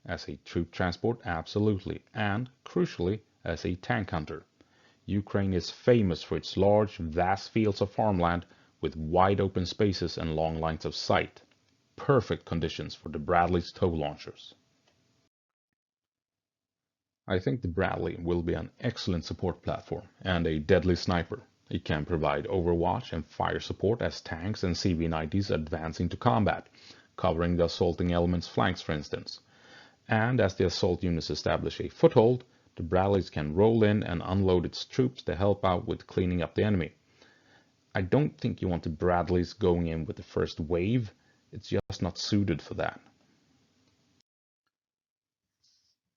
as a troop transport absolutely, and, crucially, as a tank hunter. Ukraine is famous for its large, vast fields of farmland with wide open spaces and long lines of sight. Perfect conditions for the Bradley's tow launchers. I think the Bradley will be an excellent support platform and a deadly sniper. It can provide overwatch and fire support as tanks and CV90s advance into combat, covering the assaulting element's flanks, for instance. And as the assault units establish a foothold, the Bradleys can roll in and unload its troops to help out with cleaning up the enemy. I don't think you want the Bradleys going in with the first wave. It's just not suited for that.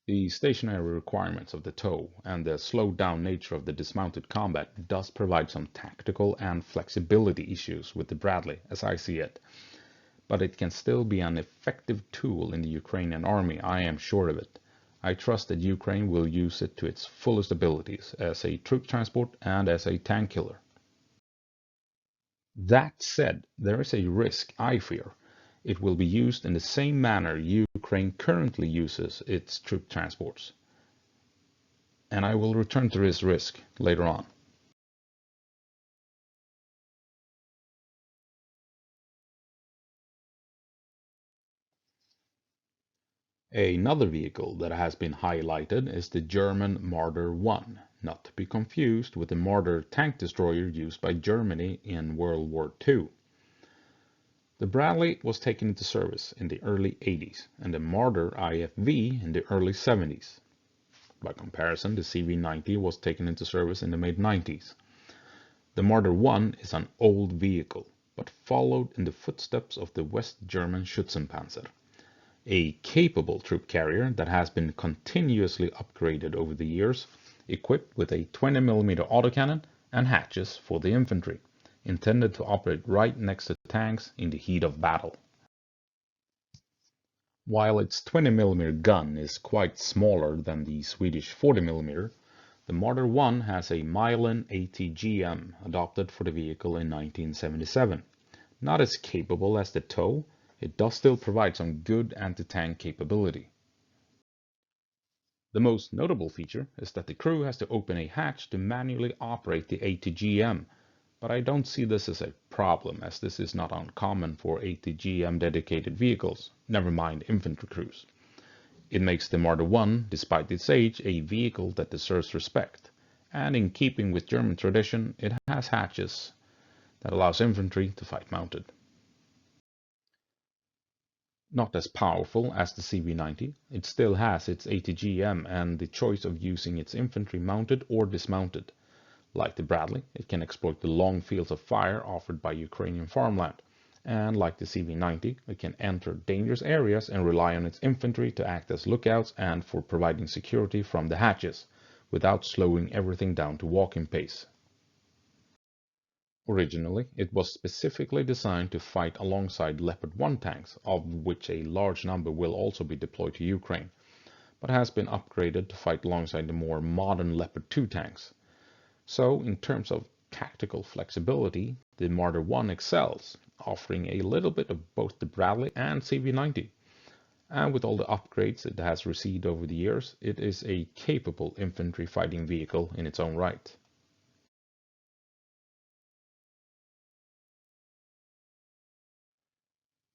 The stationary requirements of the tow and the slowed down nature of the dismounted combat does provide some tactical and flexibility issues with the Bradley, as I see it. But it can still be an effective tool in the Ukrainian army, I am sure of it. I trust that Ukraine will use it to its fullest abilities as a troop transport and as a tank killer. That said, there is a risk, I fear. It will be used in the same manner Ukraine currently uses its troop transports. And I will return to this risk later on. Another vehicle that has been highlighted is the German Marder I, not to be confused with the Marder tank destroyer used by Germany in World War II. The Bradley was taken into service in the early 80s and the Marder IFV in the early 70s. By comparison, the CV90 was taken into service in the mid-90s. The Marder I is an old vehicle, but followed in the footsteps of the West German Schützenpanzer, a capable troop carrier that has been continuously upgraded over the years, equipped with a 20mm autocannon and hatches for the infantry, intended to operate right next to tanks in the heat of battle. While its 20mm gun is quite smaller than the Swedish 40mm, the Marder I has a Milan ATGM adopted for the vehicle in 1977. Not as capable as the TOW, it does still provide some good anti-tank capability. The most notable feature is that the crew has to open a hatch to manually operate the ATGM, but I don't see this as a problem, as this is not uncommon for ATGM dedicated vehicles, never mind infantry crews. It makes the Marder I, despite its age, a vehicle that deserves respect, and in keeping with German tradition, it has hatches that allows infantry to fight mounted. Not as powerful as the CV90, it still has its ATGM and the choice of using its infantry mounted or dismounted. Like the Bradley, it can exploit the long fields of fire offered by Ukrainian farmland, and like the CV90, it can enter dangerous areas and rely on its infantry to act as lookouts and for providing security from the hatches, without slowing everything down to walking pace. Originally, it was specifically designed to fight alongside Leopard 1 tanks, of which a large number will also be deployed to Ukraine, but has been upgraded to fight alongside the more modern Leopard 2 tanks. So, in terms of tactical flexibility, the Marder I excels, offering a little bit of both the Bradley and CV90. And with all the upgrades it has received over the years, it is a capable infantry fighting vehicle in its own right.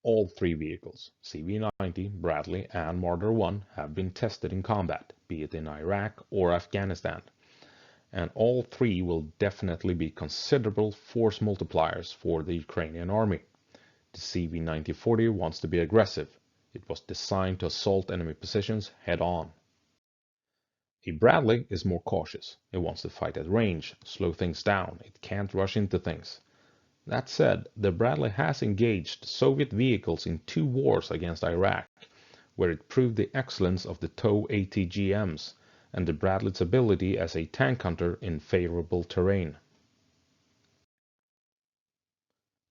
All three vehicles, CV90, Bradley, and Marder I, have been tested in combat, be it in Iraq or Afghanistan, and all three will definitely be considerable force multipliers for the Ukrainian army. The CV90-40 wants to be aggressive. It was designed to assault enemy positions head-on. A Bradley is more cautious. It wants to fight at range, slow things down. It can't rush into things. That said, the Bradley has engaged Soviet vehicles in 2 wars against Iraq, where it proved the excellence of the TOW ATGMs and the Bradley's ability as a tank hunter in favorable terrain.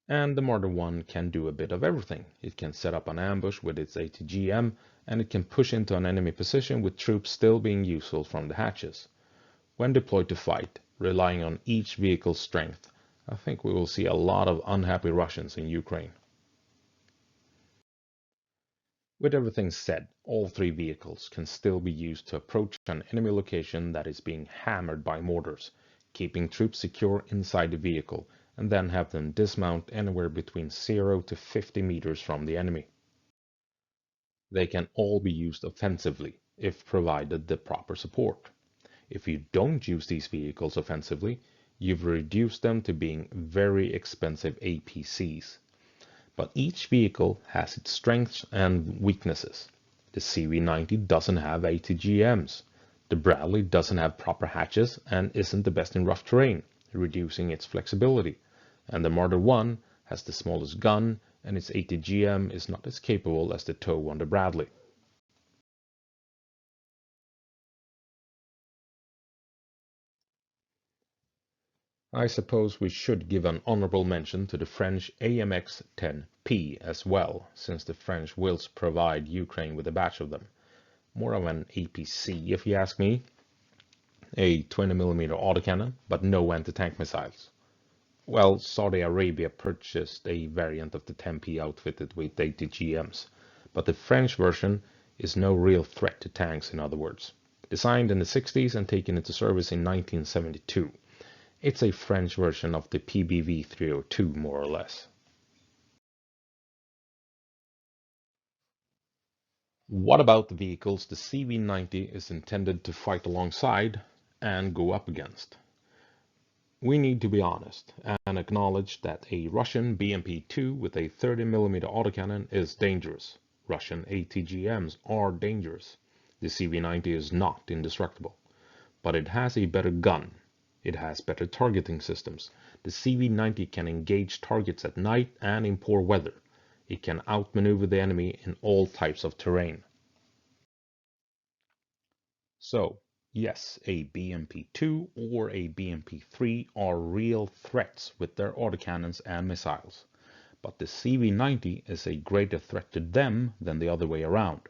And the Marder I can do a bit of everything. It can set up an ambush with its ATGM, and it can push into an enemy position with troops still being useful from the hatches. When deployed to fight, relying on each vehicle's strength, I think we will see a lot of unhappy Russians in Ukraine. With everything said, all three vehicles can still be used to approach an enemy location that is being hammered by mortars, keeping troops secure inside the vehicle, and then have them dismount anywhere between 0 to 50 meters from the enemy. They can all be used offensively, if provided the proper support. If you don't use these vehicles offensively, you've reduced them to being very expensive APCs. But each vehicle has its strengths and weaknesses. The CV90 doesn't have ATGMs. The Bradley doesn't have proper hatches and isn't the best in rough terrain, reducing its flexibility. And the Marder I has the smallest gun, and its ATGM is not as capable as the TOW on the Bradley. I suppose we should give an honorable mention to the French AMX-10P as well, since the French will provide Ukraine with a batch of them. More of an APC if you ask me, a 20mm autocannon, but no anti-tank missiles. Well, Saudi Arabia purchased a variant of the 10P outfitted with 80 GMs, but the French version is no real threat to tanks, in other words. Designed in the 60s and taken into service in 1972. It's a French version of the PBV 302, more or less. What about the vehicles the CV90 is intended to fight alongside and go up against? We need to be honest and acknowledge that a Russian BMP-2 with a 30mm autocannon is dangerous. Russian ATGMs are dangerous. The CV90 is not indestructible, but it has a better gun. It has better targeting systems. The CV90 can engage targets at night and in poor weather. It can outmaneuver the enemy in all types of terrain. So, yes, a BMP-2 or a BMP-3 are real threats with their autocannons and missiles, but the CV90 is a greater threat to them than the other way around.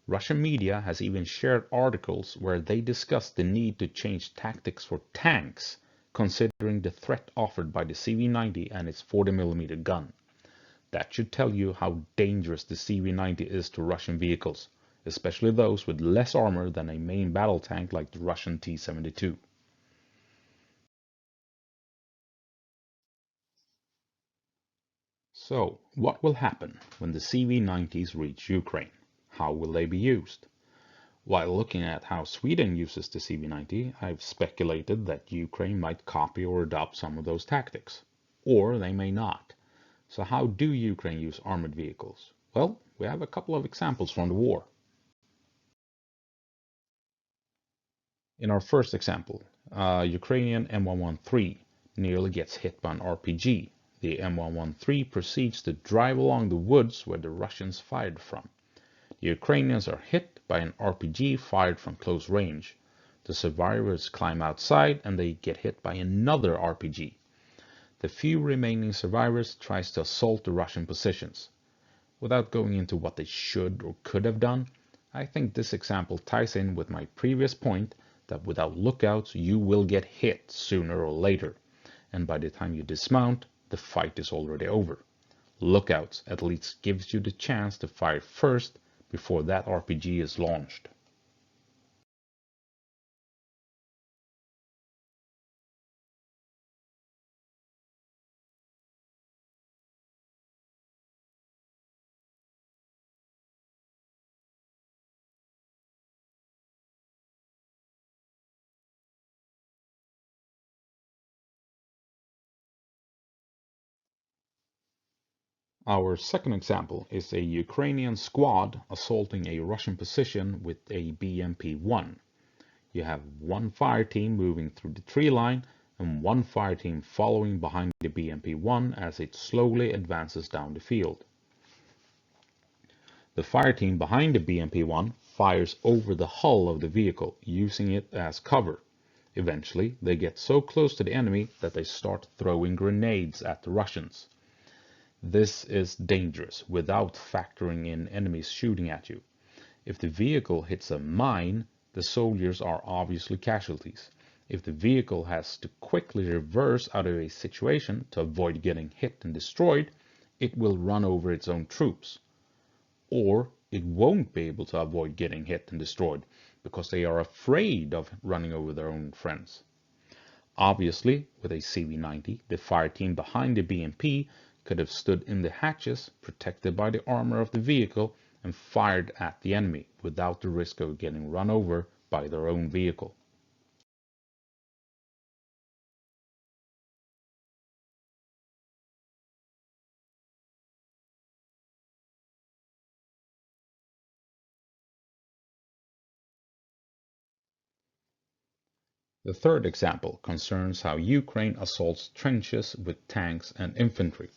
Russian media has even shared articles where they discuss the need to change tactics for tanks, considering the threat offered by the CV90 and its 40mm gun. That should tell you how dangerous the CV90 is to Russian vehicles, especially those with less armor than a main battle tank like the Russian T-72. So, what will happen when the CV90s reach Ukraine? How will they be used? While looking at how Sweden uses the CV90, I've speculated that Ukraine might copy or adopt some of those tactics. Or they may not. So how do Ukraine use armored vehicles? Well, we have a couple of examples from the war. In our first example, Ukrainian M113 nearly gets hit by an RPG. The M113 proceeds to drive along the woods where the Russians fired from. The Ukrainians are hit by an RPG fired from close range. The survivors climb outside and they get hit by another RPG. The few remaining survivors tries to assault the Russian positions. Without going into what they should or could have done, I think this example ties in with my previous point that without lookouts you will get hit sooner or later, and by the time you dismount, the fight is already over. Lookouts at least gives you the chance to fire first before that RPG is launched. Our second example is a Ukrainian squad assaulting a Russian position with a BMP-1. You have one fire team moving through the tree line and one fire team following behind the BMP-1 as it slowly advances down the field. The fire team behind the BMP-1 fires over the hull of the vehicle, using it as cover. Eventually, they get so close to the enemy that they start throwing grenades at the Russians. This is dangerous without factoring in enemies shooting at you. If the vehicle hits a mine, the soldiers are obviously casualties. If the vehicle has to quickly reverse out of a situation to avoid getting hit and destroyed, it will run over its own troops. Or it won't be able to avoid getting hit and destroyed because they are afraid of running over their own friends. Obviously, with a CV90, the fire team behind the BMP could have stood in the hatches, protected by the armor of the vehicle, and fired at the enemy without the risk of getting run over by their own vehicle. The third example concerns how Ukraine assaults trenches with tanks and infantry.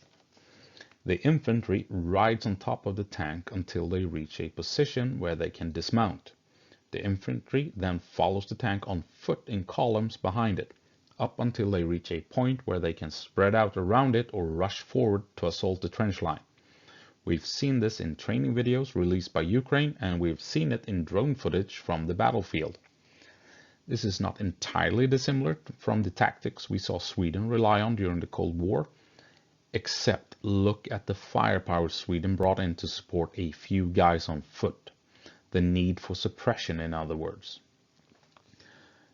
The infantry rides on top of the tank until they reach a position where they can dismount. The infantry then follows the tank on foot in columns behind it, up until they reach a point where they can spread out around it or rush forward to assault the trench line. We've seen this in training videos released by Ukraine, and we've seen it in drone footage from the battlefield. This is not entirely dissimilar from the tactics we saw Sweden rely on during the Cold War, except look at the firepower Sweden brought in to support a few guys on foot. The need for suppression, in other words.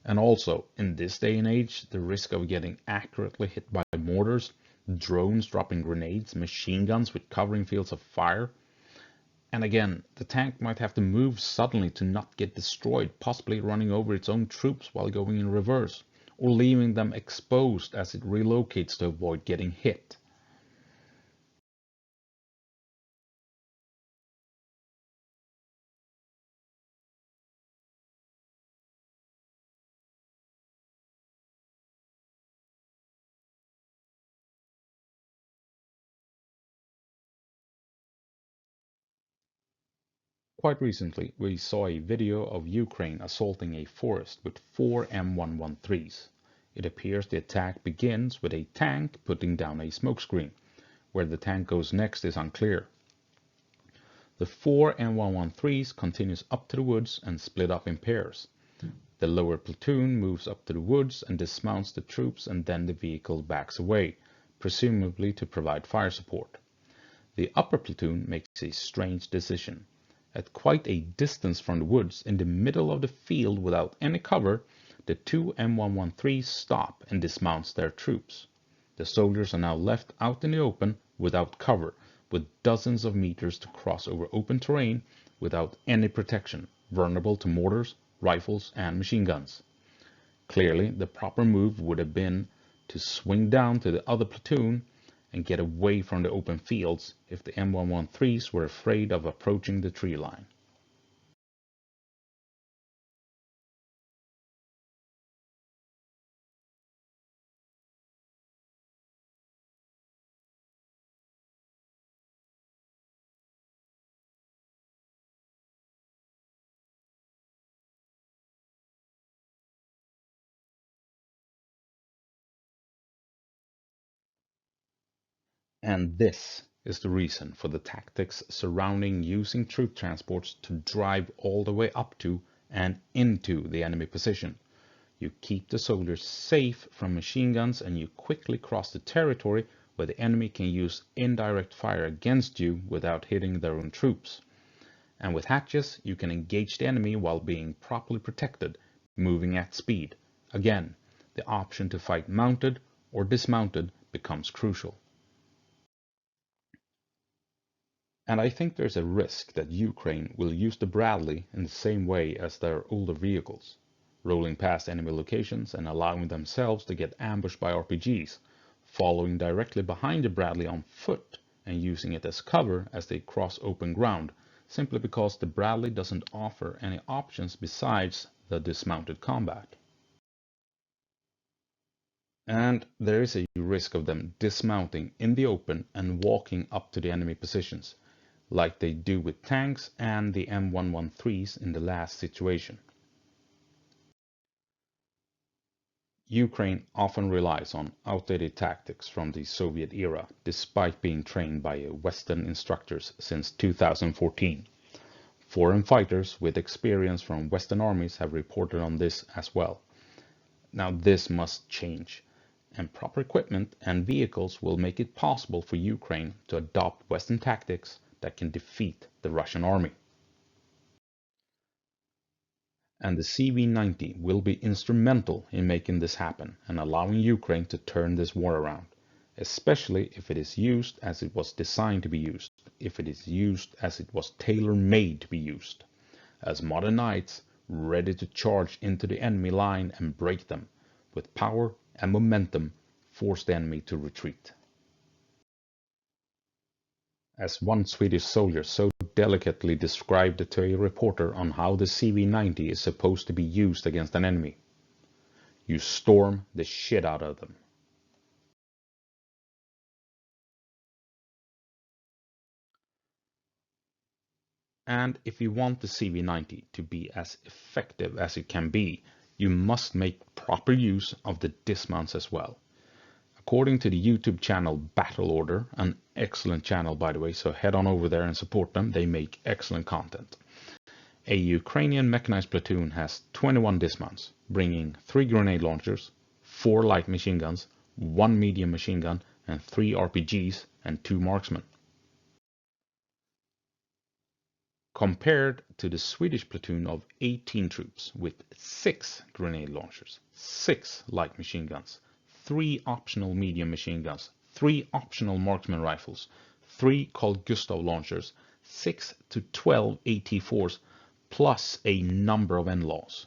And also, in this day and age, the risk of getting accurately hit by mortars, drones dropping grenades, machine guns with covering fields of fire. And again, the tank might have to move suddenly to not get destroyed, possibly running over its own troops while going in reverse, or leaving them exposed as it relocates to avoid getting hit. Quite recently, we saw a video of Ukraine assaulting a forest with 4 M113s. It appears the attack begins with a tank putting down a smokescreen. Where the tank goes next is unclear. The 4 M113s continues up to the woods and split up in pairs. The lower platoon moves up to the woods and dismounts the troops, and then the vehicle backs away, presumably to provide fire support. The upper platoon makes a strange decision. At quite a distance from the woods, in the middle of the field without any cover, the 2 M113s stop and dismounts their troops. The soldiers are now left out in the open without cover, with dozens of meters to cross over open terrain without any protection, vulnerable to mortars, rifles, and machine guns. Clearly, the proper move would have been to swing down to the other platoon and get away from the open fields if the M113s were afraid of approaching the tree line. And this is the reason for the tactics surrounding using troop transports to drive all the way up to and into the enemy position. You keep the soldiers safe from machine guns, and you quickly cross the territory where the enemy can use indirect fire against you without hitting their own troops. And with hatches, you can engage the enemy while being properly protected, moving at speed. Again, the option to fight mounted or dismounted becomes crucial. And I think there's a risk that Ukraine will use the Bradley in the same way as their older vehicles, rolling past enemy locations and allowing themselves to get ambushed by RPGs, following directly behind the Bradley on foot and using it as cover as they cross open ground, simply because the Bradley doesn't offer any options besides the dismounted combat. And there is a risk of them dismounting in the open and walking up to the enemy positions, like they do with tanks and the M113s in the last situation. Ukraine often relies on outdated tactics from the Soviet era, despite being trained by Western instructors since 2014. Foreign fighters with experience from Western armies have reported on this as well. Now this must change, and proper equipment and vehicles will make it possible for Ukraine to adopt Western tactics that can defeat the Russian army. And the CV90 will be instrumental in making this happen and allowing Ukraine to turn this war around, especially if it is used as it was designed to be used, if it is used as it was tailor-made to be used, as modern knights ready to charge into the enemy line and break them, with power and momentum force the enemy to retreat. As one Swedish soldier so delicately described it to a reporter on how the CV90 is supposed to be used against an enemy. You storm the shit out of them. And if you want the CV90 to be as effective as it can be, you must make proper use of the dismounts as well. According to the YouTube channel Battle Order, an excellent channel by the way, so head on over there and support them, they make excellent content. A Ukrainian mechanized platoon has 21 dismounts, bringing 3 grenade launchers, 4 light machine guns, 1 medium machine gun, and 3 RPGs and 2 marksmen. Compared to the Swedish platoon of 18 troops with 6 grenade launchers, 6 light machine guns, 3 optional medium machine guns, 3 optional marksman rifles, 3 Carl Gustav launchers, 6 to 12 AT4s, plus a number of NLAWs.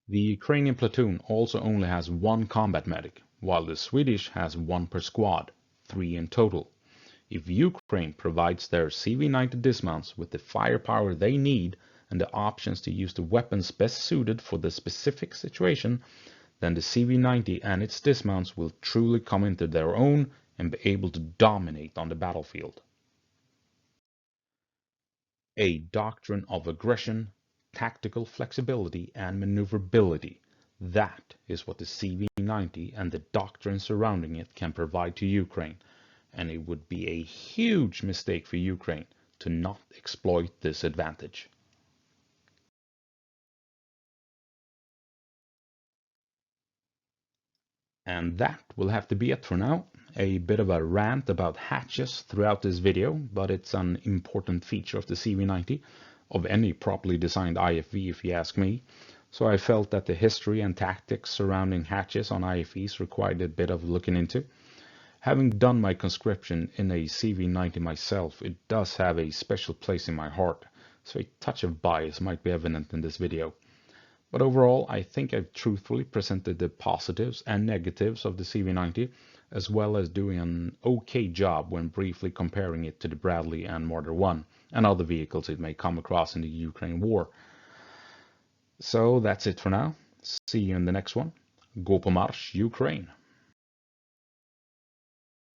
The Ukrainian platoon also only has 1 combat medic, while the Swedish has 1 per squad, 3 in total. If Ukraine provides their CV90 dismounts with the firepower they need and the options to use the weapons best suited for the specific situation, then the CV90 and its dismounts will truly come into their own and be able to dominate on the battlefield. A doctrine of aggression, tactical flexibility, and maneuverability. That is what the CV90 and the doctrine surrounding it can provide to Ukraine, and it would be a huge mistake for Ukraine to not exploit this advantage. And that will have to be it for now. A bit of a rant about hatches throughout this video, but it's an important feature of the CV90, of any properly designed IFV if you ask me. So I felt that the history and tactics surrounding hatches on IFVs required a bit of looking into. Having done my conscription in a CV90 myself, it does have a special place in my heart, so a touch of bias might be evident in this video. But overall, I think I've truthfully presented the positives and negatives of the CV90, as well as doing an okay job when briefly comparing it to the Bradley and Marder 1 and other vehicles it may come across in the Ukraine war. So that's it for now. See you in the next one. Gå på marsch, Ukraine!